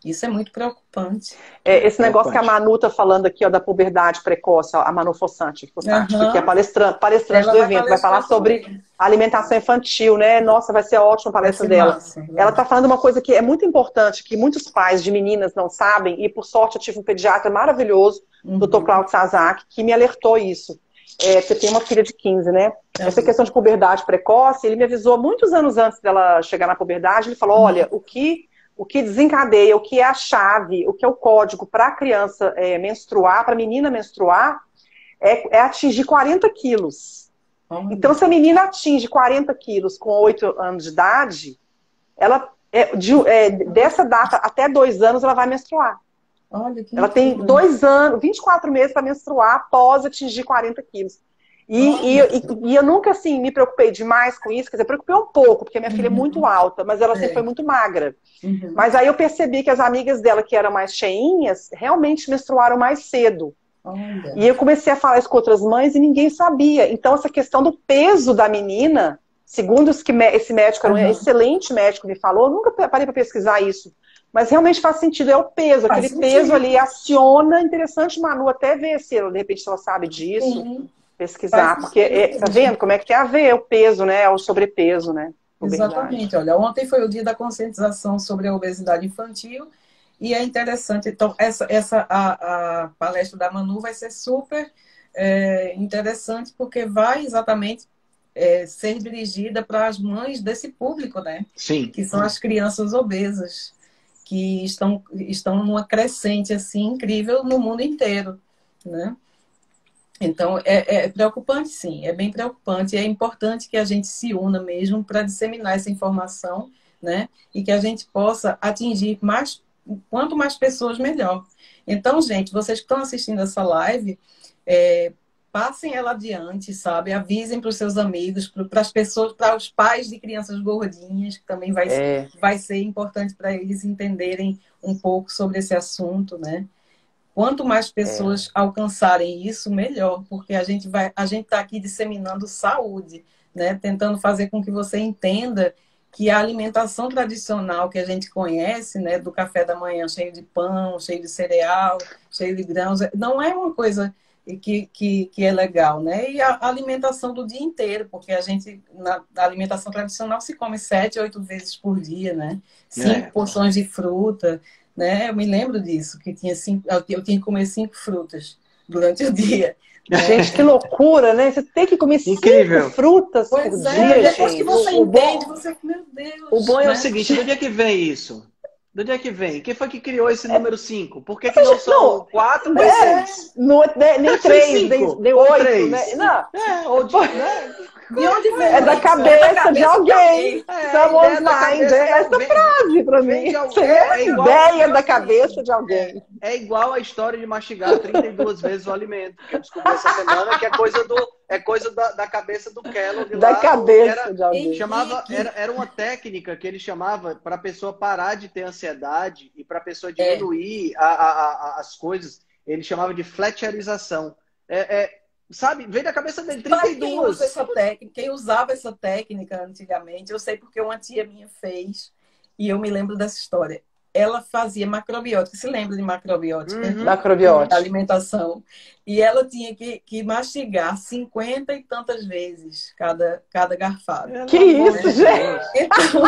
Isso é muito preocupante. Esse negócio que a Manu tá falando aqui, ó, da puberdade precoce, ó, a Manu Fossati, que é palestrante do evento, vai falar sobre alimentação infantil, né? Nossa, vai ser ótima a palestra dela. Massa, ela tá falando uma coisa que é muito importante, que muitos pais de meninas não sabem, e por sorte eu tive um pediatra maravilhoso, Dr. Claudio Sazak, que me alertou isso. Você tem uma filha de 15, né? Essa questão de puberdade precoce, ele me avisou muitos anos antes dela chegar na puberdade, ele falou, olha, o que desencadeia, o que é a chave, o que é o código para a criança menstruar, para a menina menstruar, é atingir 40 quilos. Então, se a menina atinge 40 quilos com 8 anos de idade, ela, dessa data até 2 anos, ela vai menstruar. Olha, que ela tem 2 anos, 24 meses para menstruar após atingir 40 quilos. E eu nunca, assim, me preocupei demais com isso. Quer dizer, preocupei um pouco, porque minha filha é muito alta, mas ela sempre foi muito magra. Mas aí eu percebi que as amigas dela, que eram mais cheinhas, realmente menstruaram mais cedo. E eu comecei a falar isso com outras mães e ninguém sabia. Então, essa questão do peso da menina, segundo esse médico, era um excelente médico, me falou, eu nunca parei para pesquisar isso. Mas realmente faz sentido, é o peso. Aquele peso ali aciona. Interessante, Manu, até ver se ela, de repente, ela sabe disso. Pesquisar, porque tá vendo como é que tem a ver o peso, né? O sobrepeso, né? Exatamente. Olha, ontem foi o dia da conscientização sobre a obesidade infantil e é interessante. Então, a palestra da Manu vai ser super interessante porque vai exatamente ser dirigida para as mães desse público, né? Sim. Que são as crianças obesas, que estão numa crescente assim incrível no mundo inteiro, né? Então, é preocupante, sim, é bem preocupante. E é importante que a gente se una mesmo para disseminar essa informação, né? E que a gente possa atingir quanto mais pessoas, melhor. Então, gente, vocês que estão assistindo essa live, é, passem ela adiante, sabe? Avisem para os seus amigos, para as pessoas, para os pais de crianças gordinhas, que também vai ser importante para eles entenderem um pouco sobre esse assunto, né? Quanto mais pessoas alcançarem isso, melhor, porque a gente está aqui disseminando saúde, né? Tentando fazer com que você entenda que a alimentação tradicional que a gente conhece, né, do café da manhã cheio de pão, cheio de cereal, cheio de grãos, não é uma coisa que é legal, né? E a alimentação do dia inteiro, porque a gente, na alimentação tradicional, se come 7, 8 vezes por dia, né? 5 porções de fruta, né? Eu me lembro disso, que eu tinha que comer 5 frutas durante o dia. Gente, que loucura, né? Você tem que comer 5 frutas por dia, depois que você entende, você... Meu Deus! O bom é o seguinte, do dia que vem isso? Do dia que vem? Quem foi que criou esse número 5? Por que não são 4 nem 6? Nem 3, nem 8, né? Não. De onde vem? É da cabeça de alguém. Someone's mind. Essa frase pra mim. Ideia da cabeça de alguém. É igual a história de mastigar 32 vezes o alimento. Que eu descobri essa semana que é coisa da cabeça do Kellogg. Da cabeça de alguém. Era uma técnica que ele chamava para a pessoa parar de ter ansiedade e para a pessoa diminuir as coisas. Ele chamava de fletcherização. Sabe, veio da cabeça dele, 32. Quem usava essa técnica antigamente, eu sei porque uma tia minha fez, e eu me lembro dessa história. Ela fazia macrobiótica, se lembra de macrobiótica? Macrobiótica. Da alimentação. E ela tinha que mastigar 50 e tantas vezes cada garfada. Que isso, gente? Então,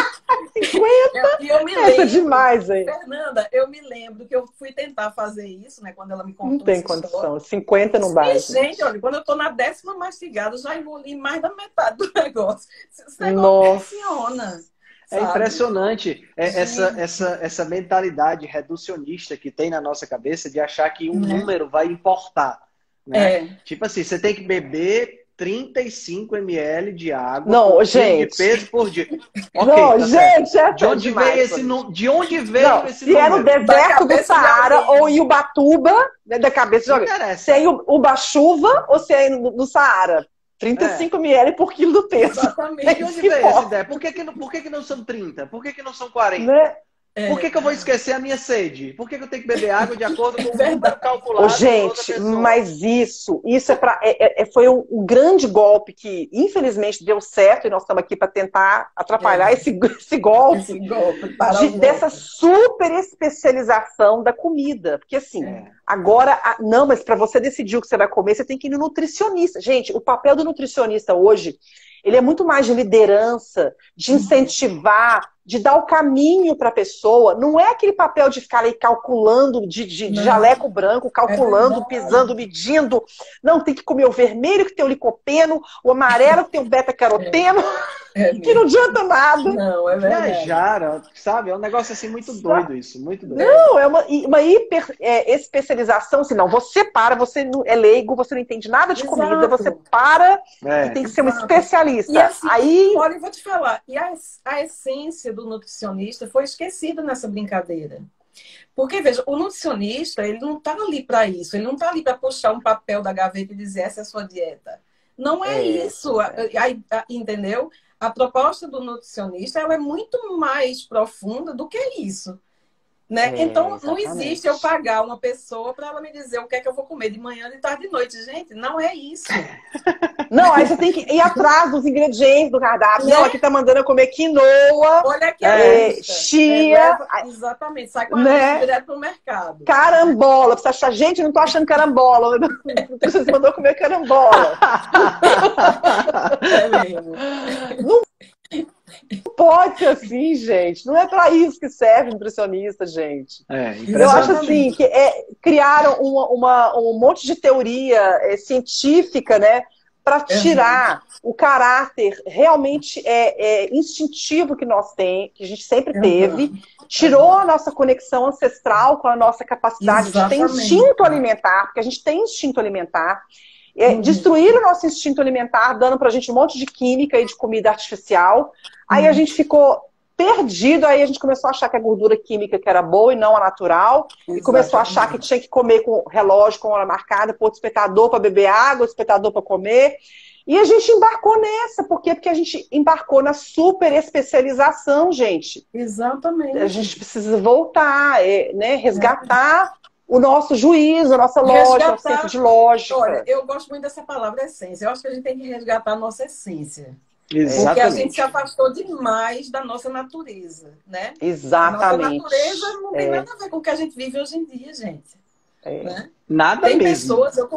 50? Eu me lembro, Essa é demais, hein? Fernanda, eu me lembro que eu fui tentar fazer isso, né? Quando ela me contou. Não tem condição, 50 não basta. Gente, olha, quando eu tô na 10ª mastigada, eu já engoli mais da metade do negócio. Esse negócio funciona. É impressionante essa mentalidade reducionista que tem na nossa cabeça de achar que um número vai importar. Né? Tipo assim, você tem que beber 35 ml de água por gente. De peso por dia. Não, gente, de onde veio esse número? De onde veio esse número? Se é no deserto do Saara ou em Ubatuba, da cabeça de alguém. Se é em Ubachuva ou se é no Saara. 35 ml por quilo do peso. Exatamente. De onde veio essa ideia? Por que não são 30? Por que não são 40? Né? Por que eu vou esquecer a minha sede? Por que eu tenho que beber água de acordo com o número calculado? Gente, mas isso foi um grande golpe que, infelizmente, deu certo e nós estamos aqui para tentar atrapalhar esse golpe, dessa super especialização da comida. Porque, assim, agora, não, mas para você decidir o que você vai comer, você tem que ir no nutricionista. Gente, o papel do nutricionista hoje, ele é muito mais de liderança, de incentivar, de dar o caminho para a pessoa. Não é aquele papel de ficar aí calculando, de jaleco branco, calculando, pisando, medindo. Não, tem que comer o vermelho que tem o licopeno, o amarelo que tem o beta-caroteno, que não adianta nada. Não, é verdade. Viajaram, sabe? É um negócio assim muito doido isso, muito doido. Não, é uma hiper especialização, assim, não, você é leigo, você não entende nada de comida, você e tem que ser um especialista. E assim, aí... olha, eu vou te falar, e a essência do nutricionista foi esquecida nessa brincadeira. Porque, veja, o nutricionista, ele não está ali para isso, ele não está ali para puxar um papel da gaveta e dizer essa é a sua dieta. Não é isso, entendeu? A proposta do nutricionista, ela é muito mais profunda do que isso. Né? Então, não existe eu pagar uma pessoa para ela me dizer o que é que eu vou comer de manhã, de tarde, de noite. Gente, não é isso. Não, aí você tem que ir atrás dos ingredientes do cardápio. Não, aqui tá mandando eu comer quinoa, olha aqui chia. Exatamente, sai com a lista direto pro mercado. Carambola. Você acha, gente, não tô achando carambola. Você mandou comer carambola. Mesmo. Não pode ser assim, gente. Não é para isso que serve o nutricionista, gente. Eu acho assim, que criaram um monte de teoria científica, né, para tirar o caráter realmente instintivo que nós temos, que a gente sempre teve, tirou a nossa conexão ancestral com a nossa capacidade de ter instinto alimentar, porque a gente tem instinto alimentar. destruíram o nosso instinto alimentar, dando pra gente um monte de química e de comida artificial. Aí a gente ficou perdido, aí a gente começou a achar que a gordura química que era boa e não a natural, e começou a achar que tinha que comer com relógio, com hora marcada, pôr despertador para beber água, despertador para comer. E a gente embarcou nessa. Por quê? Porque a gente embarcou na super especialização, gente. Exatamente. A gente precisa voltar, né? Resgatar o nosso juízo, a nossa lógica, o senso de lógica. Olha, eu gosto muito dessa palavra essência. Eu acho que a gente tem que resgatar a nossa essência. Exatamente. Porque a gente se afastou demais da nossa natureza, né? Exatamente. A nossa natureza não tem nada a ver com o que a gente vive hoje em dia, gente. Né? Nada tem mesmo. Pessoas, eu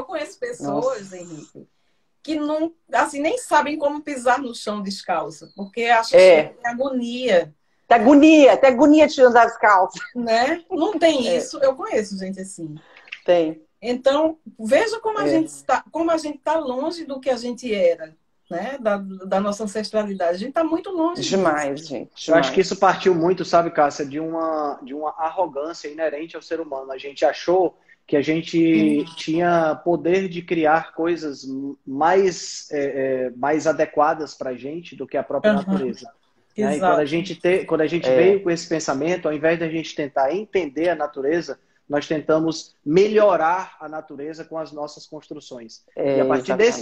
conheço pessoas, Henrique, que não, assim, nem sabem como pisar no chão descalço, porque acham que tem agonia. Tem agonia de andar descalço. Né? Não tem isso. Eu conheço gente assim. Tem. Então, veja como a gente está longe do que a gente era, né? Da nossa ancestralidade. A gente está muito longe demais, disso. gente. Demais. Eu acho que isso partiu muito, sabe, Cássia, de uma arrogância inerente ao ser humano. A gente achou que a gente tinha poder de criar coisas mais adequadas para a gente do que a própria natureza. Né? E quando a gente veio com esse pensamento, ao invés de a gente tentar entender a natureza, nós tentamos melhorar a natureza com as nossas construções. E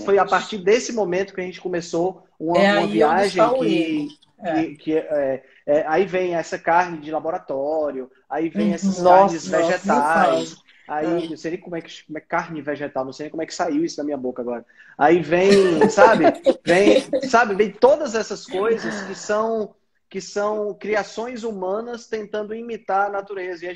foi a partir desse momento que a gente começou uma viagem aí vem essa carne de laboratório, aí vem essas carnes vegetais. Aí, não sei nem como é carne vegetal, não sei nem como é que saiu isso da minha boca agora. Aí vem, sabe? Vem todas essas coisas que são criações humanas tentando imitar a natureza. E a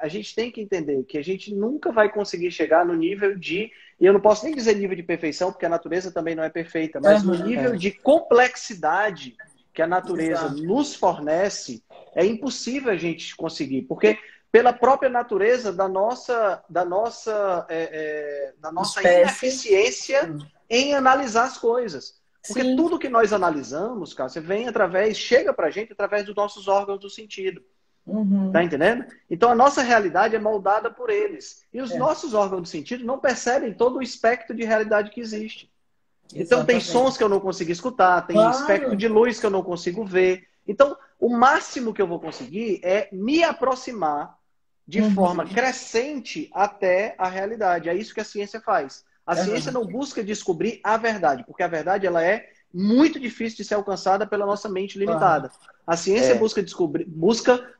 gente tem que entender que a gente nunca vai conseguir chegar no nível e eu não posso nem dizer nível de perfeição, porque a natureza também não é perfeita, mas no nível de complexidade que a natureza nos fornece, é impossível a gente conseguir, porque pela própria natureza da nossa ineficiência em analisar as coisas. Porque tudo que nós analisamos, cara, chega pra gente através dos nossos órgãos do sentido. Tá entendendo? Então a nossa realidade é moldada por eles. E os nossos órgãos do sentido não percebem todo o espectro de realidade que existe. Então tem sons que eu não consigo escutar, tem espectro de luz que eu não consigo ver. Então o máximo que eu vou conseguir é me aproximar de forma crescente até a realidade. É isso que a ciência faz. A ciência não busca descobrir a verdade, porque a verdade ela é muito difícil de ser alcançada pela nossa mente limitada. A ciência busca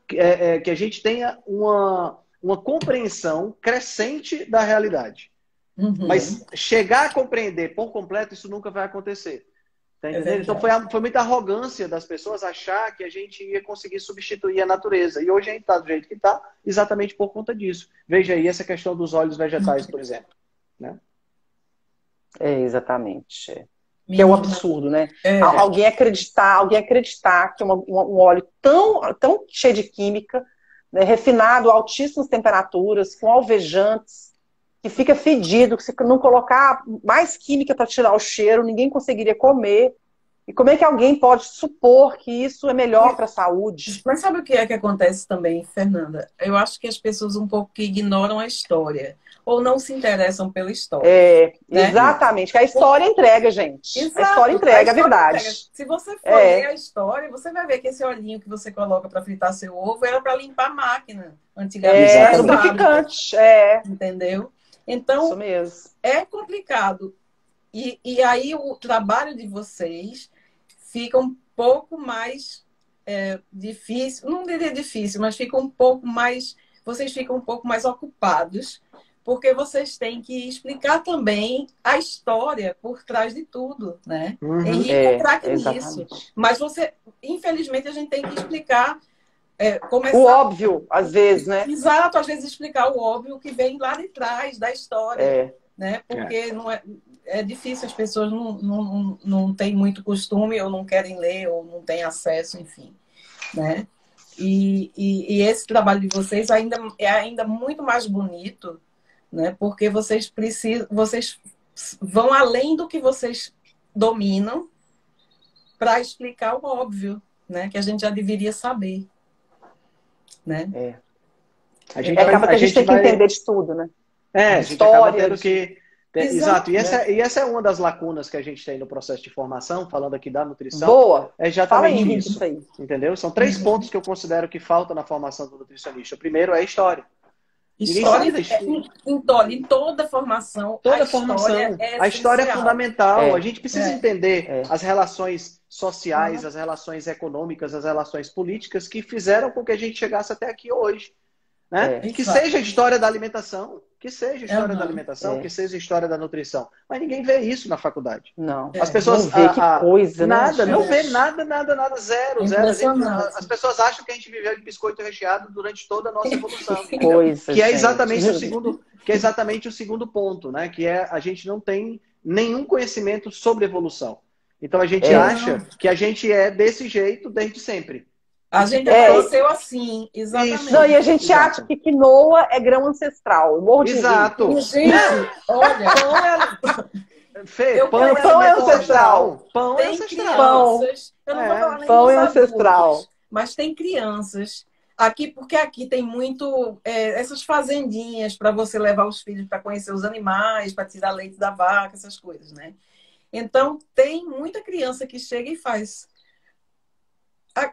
que a gente tenha uma compreensão crescente da realidade. Mas chegar a compreender por completo, isso nunca vai acontecer. Tá entendendo? Então foi muita arrogância das pessoas achar que a gente ia conseguir substituir a natureza. E hoje a gente está do jeito que está, exatamente por conta disso. Veja aí essa questão dos óleos vegetais, por exemplo. Né? Exatamente. Que é um absurdo, né? Alguém acreditar que um óleo tão cheio de química, né, refinado a altíssimas temperaturas, com alvejantes, que fica fedido, que se não colocar mais química para tirar o cheiro, ninguém conseguiria comer. E como é que alguém pode supor que isso é melhor para a saúde? Mas sabe o que é que acontece também, Fernanda? Eu acho que as pessoas um pouco que ignoram a história. Ou não se interessam pela história. Né? Exatamente. Que a história entrega, gente. Exato, a história entrega, a verdade. Entrega. Se você for ler a história, você vai ver que esse olhinho que você coloca para fritar seu ovo era para limpar a máquina. Antigamente. Lubrificante. Entendeu? Então, isso mesmo. É complicado. E aí o trabalho de vocês fica um pouco mais difícil. Não diria difícil, mas fica um pouco mais... Vocês ficam um pouco mais ocupados, porque vocês têm que explicar também a história por trás de tudo, né? Henrique é craque nisso. Mas infelizmente, a gente tem que explicar... o óbvio, às vezes, né? Exato, às vezes explicar o óbvio que vem lá de trás da história. Né? Porque não é difícil, as pessoas não têm muito costume, ou não querem ler, ou não têm acesso, enfim. Né? E esse trabalho de vocês é ainda muito mais bonito, né? Porque vocês vão além do que vocês dominam para explicar o óbvio, né? Que a gente já deveria saber. Né? A gente tem que entender de tudo, né? A gente acaba história tendo que... Exato, Exato, e essa é uma das lacunas que a gente tem no processo de formação, falando aqui da nutrição, boa. é Fala aí, exatamente Henrique, isso, isso aí. entendeu? São 3 pontos que eu considero que faltam na formação do nutricionista. O primeiro é a história. Ninguém sabe da história. Em toda formação, a Toda história formação. é A história é essencial. fundamental. A gente precisa É. entender as relações sociais, as relações econômicas, as relações políticas que fizeram com que a gente chegasse até aqui hoje. Né? Que Exato. seja a história da alimentação, que seja a história da alimentação, que seja a história da nutrição. Mas ninguém vê isso na faculdade. Não. As pessoas não vê que coisa, nada, né? não vê nada, zero, zero. Impressionante. As pessoas acham que a gente viveu de biscoito recheado durante toda a nossa evolução. Que coisa, que é gente. exatamente o segundo ponto, né? Que é a gente não tem nenhum conhecimento sobre evolução. Então a gente acha que a gente é desse jeito desde sempre. A gente apareceu assim, exatamente. Isso. Não, e a gente acha que quinoa é grão ancestral. Eu morro de rir. Exato. Gente, olha, pão é ancestral. Pão é tem ancestral. crianças, eu não vou falar nem pão dos é ancestral. adultos, mas tem crianças aqui, porque aqui tem muito essas fazendinhas para você levar os filhos para conhecer os animais, para tirar leite da vaca, essas coisas, né? Então tem muita criança que chega e faz.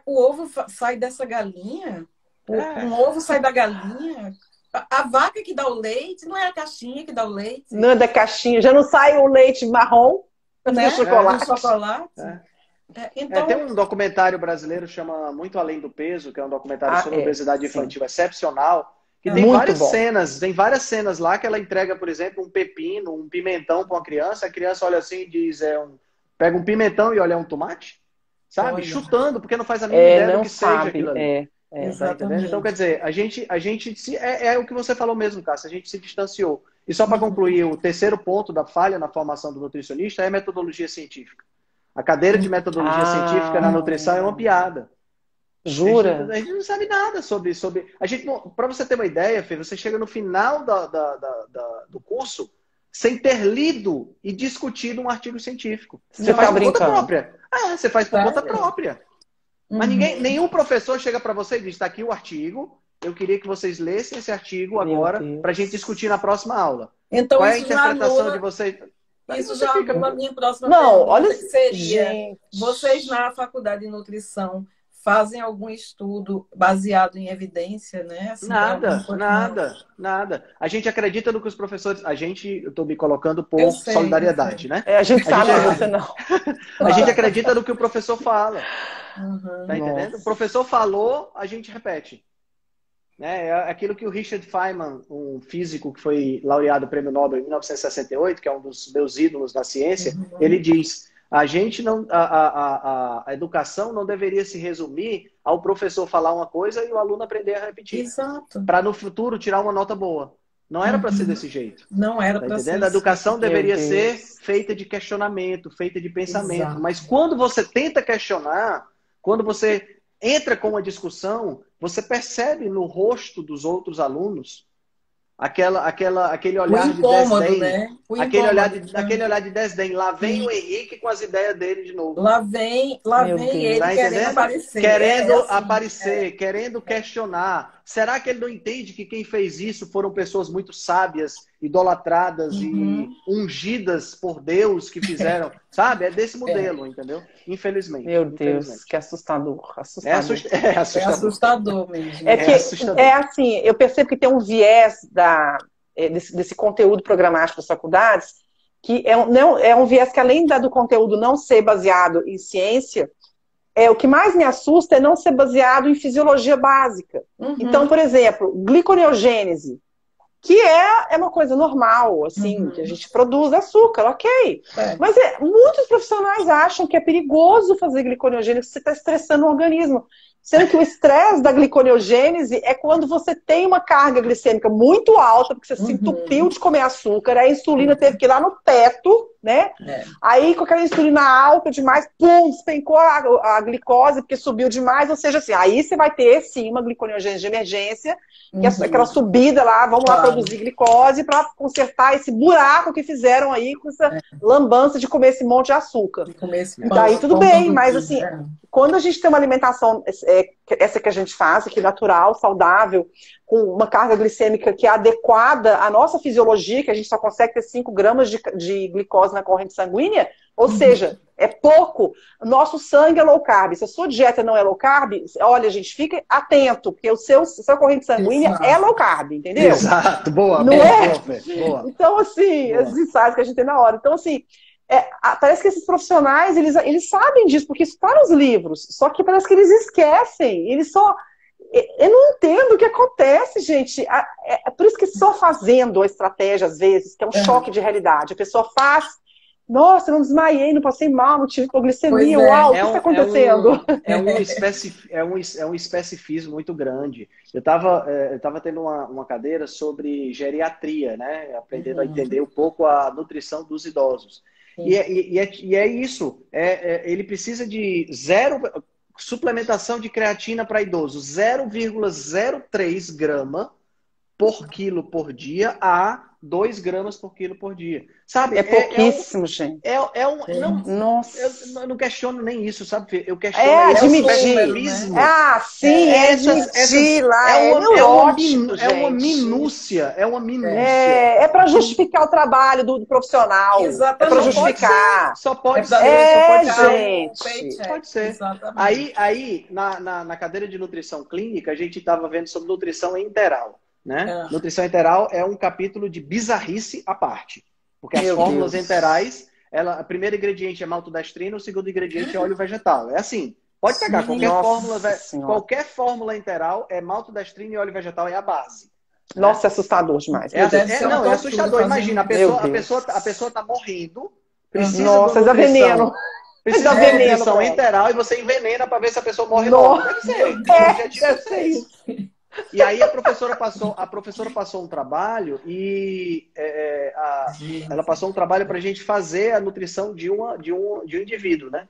O ovo sai dessa galinha, um ovo sai da galinha. A vaca que dá o leite não é a caixinha que dá o leite. Não é da caixinha. Já não sai o leite marrom, Né? do chocolate. Então, tem um documentário brasileiro que chama Muito Além do Peso, que é um documentário sobre obesidade infantil excepcional, que tem várias cenas lá que ela entrega, por exemplo, um pepino, um pimentão para uma criança, a criança olha assim e diz, pega um pimentão e olha, é um tomate? Sabe? Olha. Chutando, porque não faz a mínima ideia do que seja aquilo ali. Exatamente. Então, quer dizer, a gente é o que você falou mesmo, Cássia, a gente se distanciou. E só para concluir, o terceiro ponto da falha na formação do nutricionista é a metodologia científica. A cadeira de metodologia científica na nutrição é uma piada. Jura? A gente não sabe nada sobre... Para você ter uma ideia, Fê, você chega no final do curso sem ter lido e discutido um artigo científico. Você faz por conta própria. Você faz por conta própria. Mas nenhum professor chega para você e diz, está aqui o artigo, eu queria que vocês lessem esse artigo agora para a gente discutir na próxima aula. Então, qual é a interpretação de vocês? Isso já anula a minha próxima pergunta. Olha, que seria, vocês na faculdade de nutrição fazem algum estudo baseado em evidência, né? Assim, nada. A gente acredita no que os professores... eu estou me colocando por solidariedade, né? A gente sabe que você não. A gente acredita no que o professor fala. Tá entendendo? O professor falou, a gente repete. É aquilo que o Richard Feynman, um físico que foi laureado Prêmio Nobel em 1968, que é um dos meus ídolos na ciência, ele diz... A educação não deveria se resumir ao professor falar uma coisa e o aluno aprender a repetir. Exato. Para no futuro tirar uma nota boa. Não era para ser desse jeito. Não era para ser. A educação deveria ser feita de questionamento, feita de pensamento. Exato. Mas quando você tenta questionar, quando você entra com uma discussão, você percebe no rosto dos outros alunos aquele olhar de desdém, né? aquele olhar de desdém. Lá vem o Henrique com as ideias dele de novo. Lá vem ele querendo aparecer. Querendo questionar. Será que ele não entende que quem fez isso foram pessoas muito sábias, idolatradas e ungidas por Deus que fizeram? Sabe? É desse modelo, entendeu? Infelizmente. Meu Deus, que assustador. É assustador mesmo. É assim, eu percebo que tem um viés desse conteúdo programático das faculdades, que é um viés que, além do conteúdo não ser baseado em ciência, o que mais me assusta é não ser baseado em fisiologia básica. Então, por exemplo, gliconeogênese, que é uma coisa normal, assim, que a gente produz açúcar, ok. Mas muitos profissionais acham que é perigoso fazer gliconeogênese, você está estressando o organismo. Sendo que o estresse da gliconeogênese é quando você tem uma carga glicêmica muito alta, porque você se entupiu de comer açúcar, a insulina teve que ir lá no teto, né? Aí, com aquela insulina alta demais, pum, despencou a glicose, porque subiu demais, ou seja, assim, aí você vai ter, sim, uma gliconeogênese de emergência, que é aquela subida lá, vamos lá produzir glicose para consertar esse buraco que fizeram aí com essa lambança de comer esse monte de açúcar. Daí tudo bem, mas assim, quando a gente tem uma alimentação, essa que a gente faz, aqui natural, saudável, com uma carga glicêmica que é adequada à nossa fisiologia, que a gente só consegue ter 5 gramas de glicose na corrente sanguínea, ou seja, é pouco. Nosso sangue é low carb. Se a sua dieta não é low carb, olha, gente, fique atento, porque sua corrente sanguínea é low carb, entendeu? Exato, boa, Não boa, é? boa, Fê, boa. Então, assim, Boa. esses ensaios que a gente tem na hora. Então, assim, parece que esses profissionais, eles sabem disso, porque isso está nos livros, só que parece que eles esquecem, eles só... Eu não entendo o que acontece, gente. É por isso que só fazendo a estratégia, às vezes, que é um choque de realidade. A pessoa faz, nossa, eu não desmaiei, não passei mal, não tive hipoglicemia, uau, o que está acontecendo? É um especificismo muito grande. Eu estava tendo uma cadeira sobre geriatria, né? Aprendendo a entender um pouco a nutrição dos idosos. E é isso. Ele precisa de suplementação de creatina para idoso, 0,03 grama por quilo por dia a 2 gramas por quilo por dia. Sabe? É pouquíssimo, gente. Nossa. Eu não questiono nem isso, sabe? Eu questiono admitir. Sim, admitir lá. É uma minúcia. É para justificar o trabalho do profissional. Exatamente. É para justificar. Só pode ser. Gente. Pode ser. Exatamente. Aí na cadeira de nutrição clínica, a gente estava vendo sobre nutrição enteral. Né? Nutrição enteral é um capítulo de bizarrice à parte. Porque as fórmulas enterais, o primeiro ingrediente é maltodestrina, o segundo ingrediente é óleo vegetal. É assim, pode pegar qualquer fórmula enteral, é maltodestrina e óleo vegetal é a base. Nossa, é assustador demais. É assustador. Imagina, a pessoa está morrendo, precisa de veneno. Precisa de nutrição enteral e você envenena para ver se a pessoa morre logo. Deve ser isso. E aí a professora passou um trabalho e ela passou um trabalho para a gente fazer a nutrição de um indivíduo, né?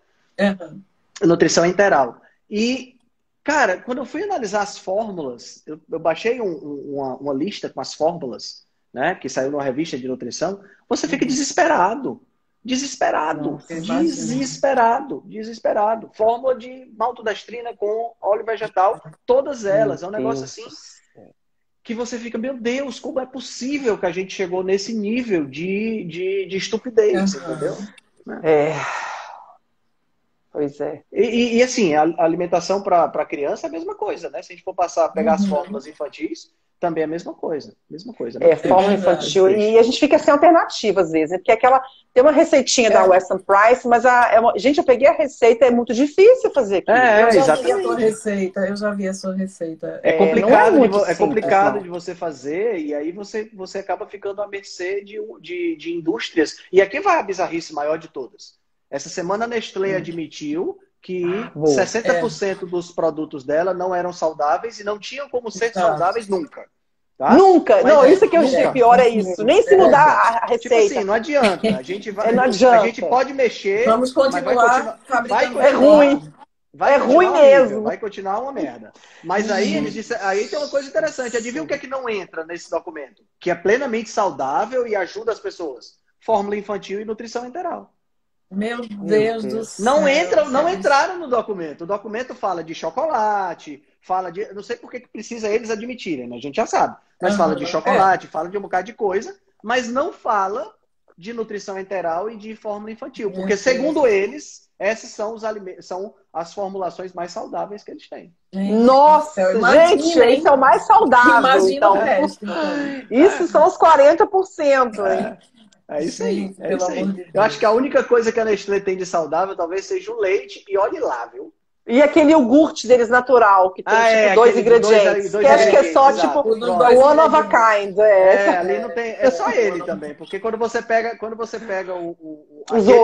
Nutrição enteral. E, cara, quando eu fui analisar as fórmulas, eu baixei uma lista com as fórmulas, né? Que saiu numa revista de nutrição. Você fica desesperado. Desesperado. Fórmula de maltodestrina com óleo vegetal, todas elas. É um negócio assim que você fica, meu Deus, como é possível que a gente chegou nesse nível de estupidez, entendeu? Pois é. E assim, a alimentação para criança é a mesma coisa, né? Se a gente for pegar as fórmulas infantis, também é a mesma coisa. Fórmula infantil. E a gente fica sem alternativa, às vezes, né? Porque tem uma receitinha da Weston Price, mas gente, eu peguei a receita, é muito difícil fazer aqui. Eu já vi a sua receita. É complicado de você fazer, e aí você acaba ficando à mercê de indústrias. E aqui vai a bizarrice maior de todas. Essa semana a Nestlé admitiu que 60% dos produtos dela não eram saudáveis e não tinham como ser saudáveis nunca. Tá? Nunca! Mas não, isso que eu achei pior é isso. Nem se mudar a receita. Tipo assim, não adianta. A gente pode mexer. Vamos continuar fabricando. É ruim. É ruim mesmo. Vai continuar uma merda. Mas aí aí tem uma coisa interessante. Adivinha o que é que não entra nesse documento? Que é plenamente saudável e ajuda as pessoas. Fórmula infantil e nutrição enteral. Meu Deus do céu. Não entraram no documento. O documento fala de chocolate, fala de... Não sei por que precisa eles admitirem, né? A gente já sabe. Mas fala de chocolate, fala de um bocado de coisa, mas não fala de nutrição enteral e de fórmula infantil. Porque, segundo eles, esses são as formulações mais saudáveis que eles têm. Nossa, gente, esse é o mais saudável. Imagina então. O resto, Isso são os 40%, hein? É isso aí. Eu acho que a única coisa que a Nestlé tem de saudável talvez seja o leite e olhe lá, viu? E aquele iogurte deles natural, que tem 2 ingredientes. Que acho que é só tipo one of a kind. Ali não tem. É só ele também. Porque quando você pega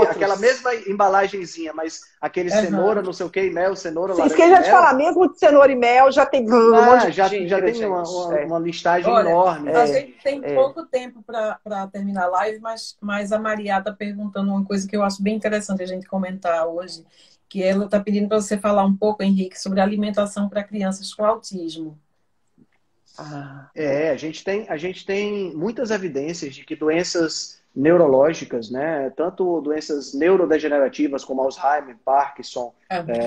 aquela mesma embalagenzinha, mas aquele cenoura, não sei o que, e mel, cenoura, laranja. Isso que eu já te falar, mesmo de cenoura e mel, já tem um monte já tem uma listagem enorme. A gente tem pouco tempo para terminar a live, mas a Maria está perguntando uma coisa que eu acho bem interessante a gente comentar hoje. Que ela está pedindo para você falar um pouco, Henrique, sobre alimentação para crianças com autismo. A gente tem muitas evidências de que doenças neurológicas, né, tanto doenças neurodegenerativas como Alzheimer, Parkinson,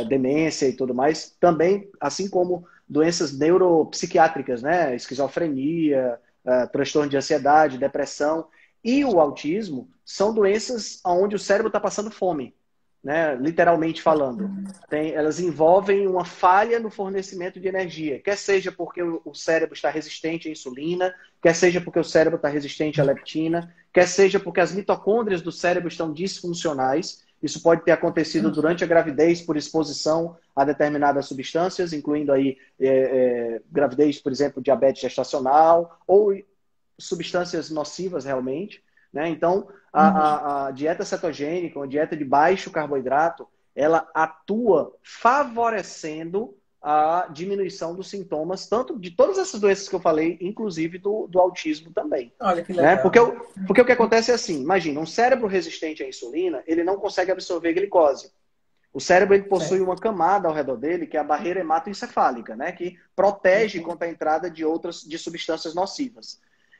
demência e tudo mais, também, assim como doenças neuropsiquiátricas, né? Esquizofrenia, transtorno de ansiedade, depressão. E o autismo são doenças onde o cérebro está passando fome, né? Literalmente falando. Elas envolvem uma falha no fornecimento de energia, quer seja porque o cérebro está resistente à insulina, quer seja porque o cérebro está resistente à leptina, quer seja porque as mitocôndrias do cérebro estão disfuncionais. Isso pode ter acontecido durante a gravidez por exposição a determinadas substâncias, incluindo aí gravidez, por exemplo, diabetes gestacional ou substâncias nocivas realmente, né? Então, a dieta cetogênica, uma dieta de baixo carboidrato, ela atua favorecendo a diminuição dos sintomas, tanto de todas essas doenças que eu falei, inclusive do autismo também. Olha que Né? legal. Porque o que acontece é assim, imagina, um cérebro resistente à insulina, ele não consegue absorver glicose. O cérebro ele possui uma camada ao redor dele, que é a barreira hematoencefálica, né? Que protege contra a entrada de substâncias nocivas.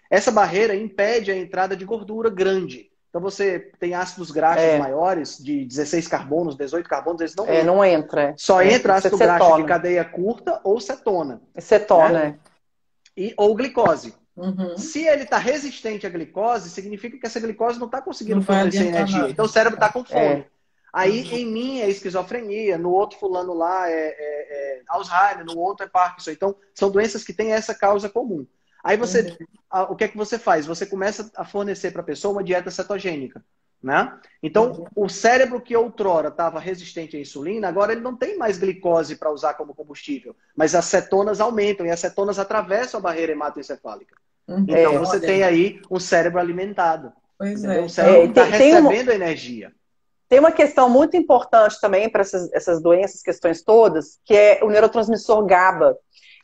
Essa barreira impede a entrada de gordura grande. Então você tem ácidos graxos maiores, de 16 carbonos, 18 carbonos, eles não entram. Não entra. Só entra ácido graxo de cadeia curta ou cetona. Cetona, né? Ou glicose. Uhum. Se ele está resistente à glicose, significa que essa glicose não está conseguindo Não vai fornecer adiantar energia. nada. Então o cérebro está com fome. Aí em mim é esquizofrenia, no outro fulano lá é Alzheimer, no outro é Parkinson. Então são doenças que têm essa causa comum. Aí você, o que é que você faz? Você começa a fornecer para a pessoa uma dieta cetogênica, né? Então, o cérebro que outrora estava resistente à insulina, agora ele não tem mais glicose para usar como combustível, mas as cetonas aumentam e as cetonas atravessam a barreira hematoencefálica. Então, você tem aí um cérebro alimentado. Pois Um cérebro que está recebendo energia. Tem uma questão muito importante também para essas doenças, questões todas, que é o neurotransmissor GABA.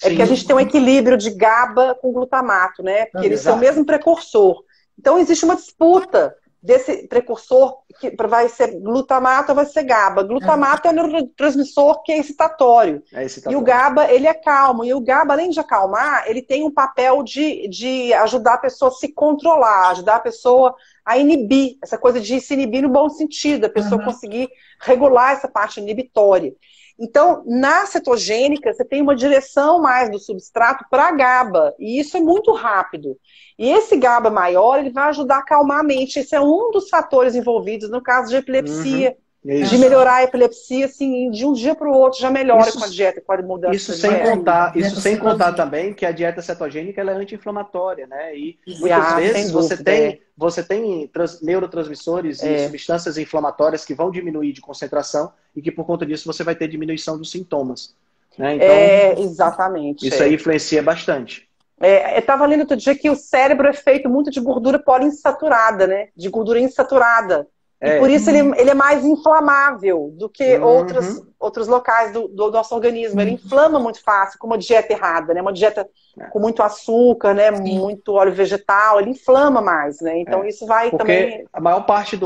É que a gente tem um equilíbrio de GABA com glutamato, né? Porque eles são o mesmo precursor. Então, existe uma disputa desse precursor, que vai ser glutamato ou vai ser GABA. Glutamato é um neurotransmissor que é excitatório. E o GABA, ele é calmo. E o GABA, além de acalmar, ele tem um papel de ajudar a pessoa a se controlar, ajudar a pessoa a inibir, essa coisa de se inibir no bom sentido, a pessoa conseguir regular essa parte inibitória. Então, na cetogênica, você tem uma direção mais do substrato para GABA, e isso é muito rápido. E esse GABA maior, ele vai ajudar a acalmar a mente. Esse é um dos fatores envolvidos no caso de epilepsia, de melhorar a epilepsia, assim, de um dia para o outro já melhora com a dieta, com a mudança isso de dieta. Isso sem contar também que a dieta cetogênica ela é anti-inflamatória, né? E muitas vezes você tem neurotransmissores e substâncias inflamatórias que vão diminuir de concentração e que por conta disso você vai ter diminuição dos sintomas. Né? Então, exatamente. Isso aí influencia bastante. Eu estava lendo outro dia que o cérebro é feito muito de gordura poliinsaturada, né? De gordura insaturada. E por isso ele é mais inflamável do que outros locais do nosso organismo. Ele inflama muito fácil com uma dieta errada, né? Uma dieta com muito açúcar, né? Muito óleo vegetal, ele inflama mais, né? Então isso vai também... A maior parte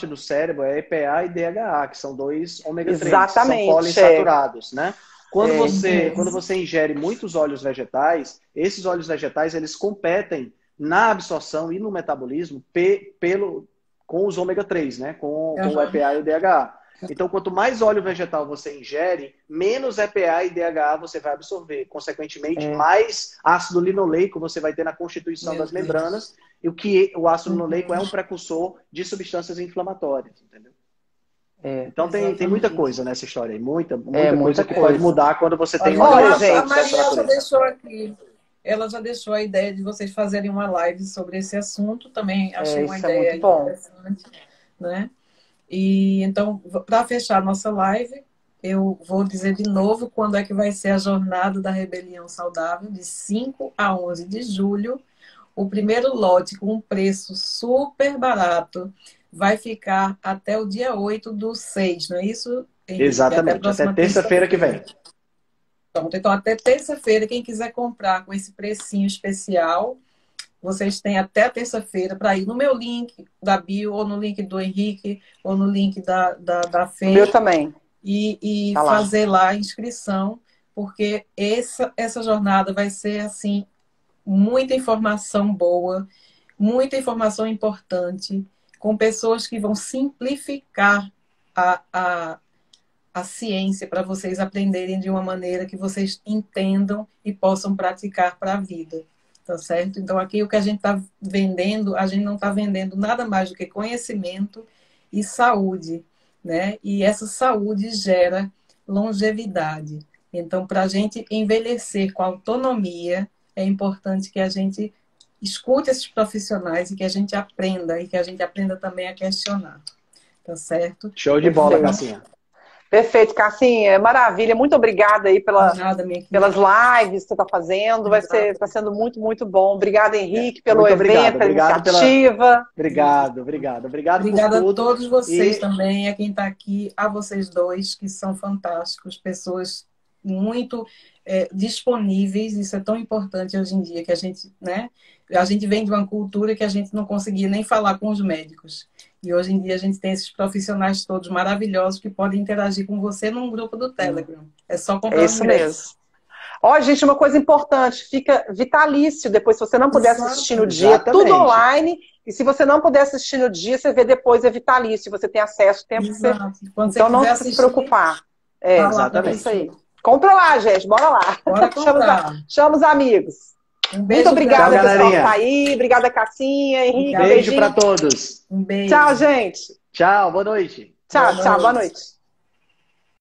do cérebro é EPA e DHA, que são dois ômega 3, que são poliinsaturados, né? Quando você ingere muitos óleos vegetais, esses óleos vegetais eles competem na absorção e no metabolismo com os ômega 3, né? Com o EPA e o DHA. Então, quanto mais óleo vegetal você ingere, menos EPA e DHA você vai absorver. Consequentemente, mais ácido linoleico você vai ter na constituição das membranas. E o ácido linoleico é um precursor de substâncias inflamatórias, entendeu? Então tem muita coisa nessa história aí. Muita coisa que pode mudar quando você tem uma a Maria já deixou aqui. Ela já deixou a ideia de vocês fazerem uma live sobre esse assunto. Também achei uma ideia interessante, né? E então, para fechar a nossa live, eu vou dizer de novo quando é que vai ser a Jornada da Rebelião Saudável, de 5 a 11 de julho. O primeiro lote com um preço super barato vai ficar até o dia 8/6, não é isso, Henrique? Exatamente, até terça-feira que vem. Então, até terça-feira, quem quiser comprar com esse precinho especial, vocês têm até terça-feira para ir no meu link da bio, ou no link do Henrique, ou no link da Fê. Meu também. E fazer lá a inscrição, porque essa jornada vai ser, assim, muita informação boa, muita informação importante, com pessoas que vão simplificar a ciência para vocês aprenderem de uma maneira que vocês entendam e possam praticar para a vida. Tá certo? Então, aqui o que a gente está vendendo, a gente não está vendendo nada mais do que conhecimento e saúde, né? E essa saúde gera longevidade. Então, para a gente envelhecer com autonomia, é importante que a gente escute esses profissionais e que a gente aprenda, e que a gente aprenda também a questionar. Tá certo? Show de bola, Cassinha. Perfeito, Cassinha. Maravilha. Muito obrigada aí Nada, minha querida. pelas lives que você está fazendo. Está sendo muito, muito bom. Obrigada, Henrique, pelo Muito evento, pela iniciativa. Obrigado Obrigada por a tudo. todos vocês também, a quem está aqui, a vocês dois, que são fantásticos, pessoas muito disponíveis. Isso é tão importante hoje em dia, que a gente, né? A gente vem de uma cultura que a gente não conseguia nem falar com os médicos. E hoje em dia a gente tem esses profissionais todos maravilhosos que podem interagir com você num grupo do Telegram. É só comprar É isso mesmo. Ó, gente, uma coisa importante, fica vitalício depois, se você não puder assistir no dia, tudo online, e se você não puder assistir no dia, você vê depois, é vitalício, você tem acesso o tempo que você... Então não precisa se preocupar. Exatamente. É isso aí. Compra lá, gente, bora lá. Bora comprar. Chama os amigos. Um beijo. Muito obrigada, grande. pessoal, que tá aí. Obrigada, Cassinha, Henrique. Beijo para todos. Um beijo. Tchau, gente. Tchau, boa noite. Tchau, boa noite.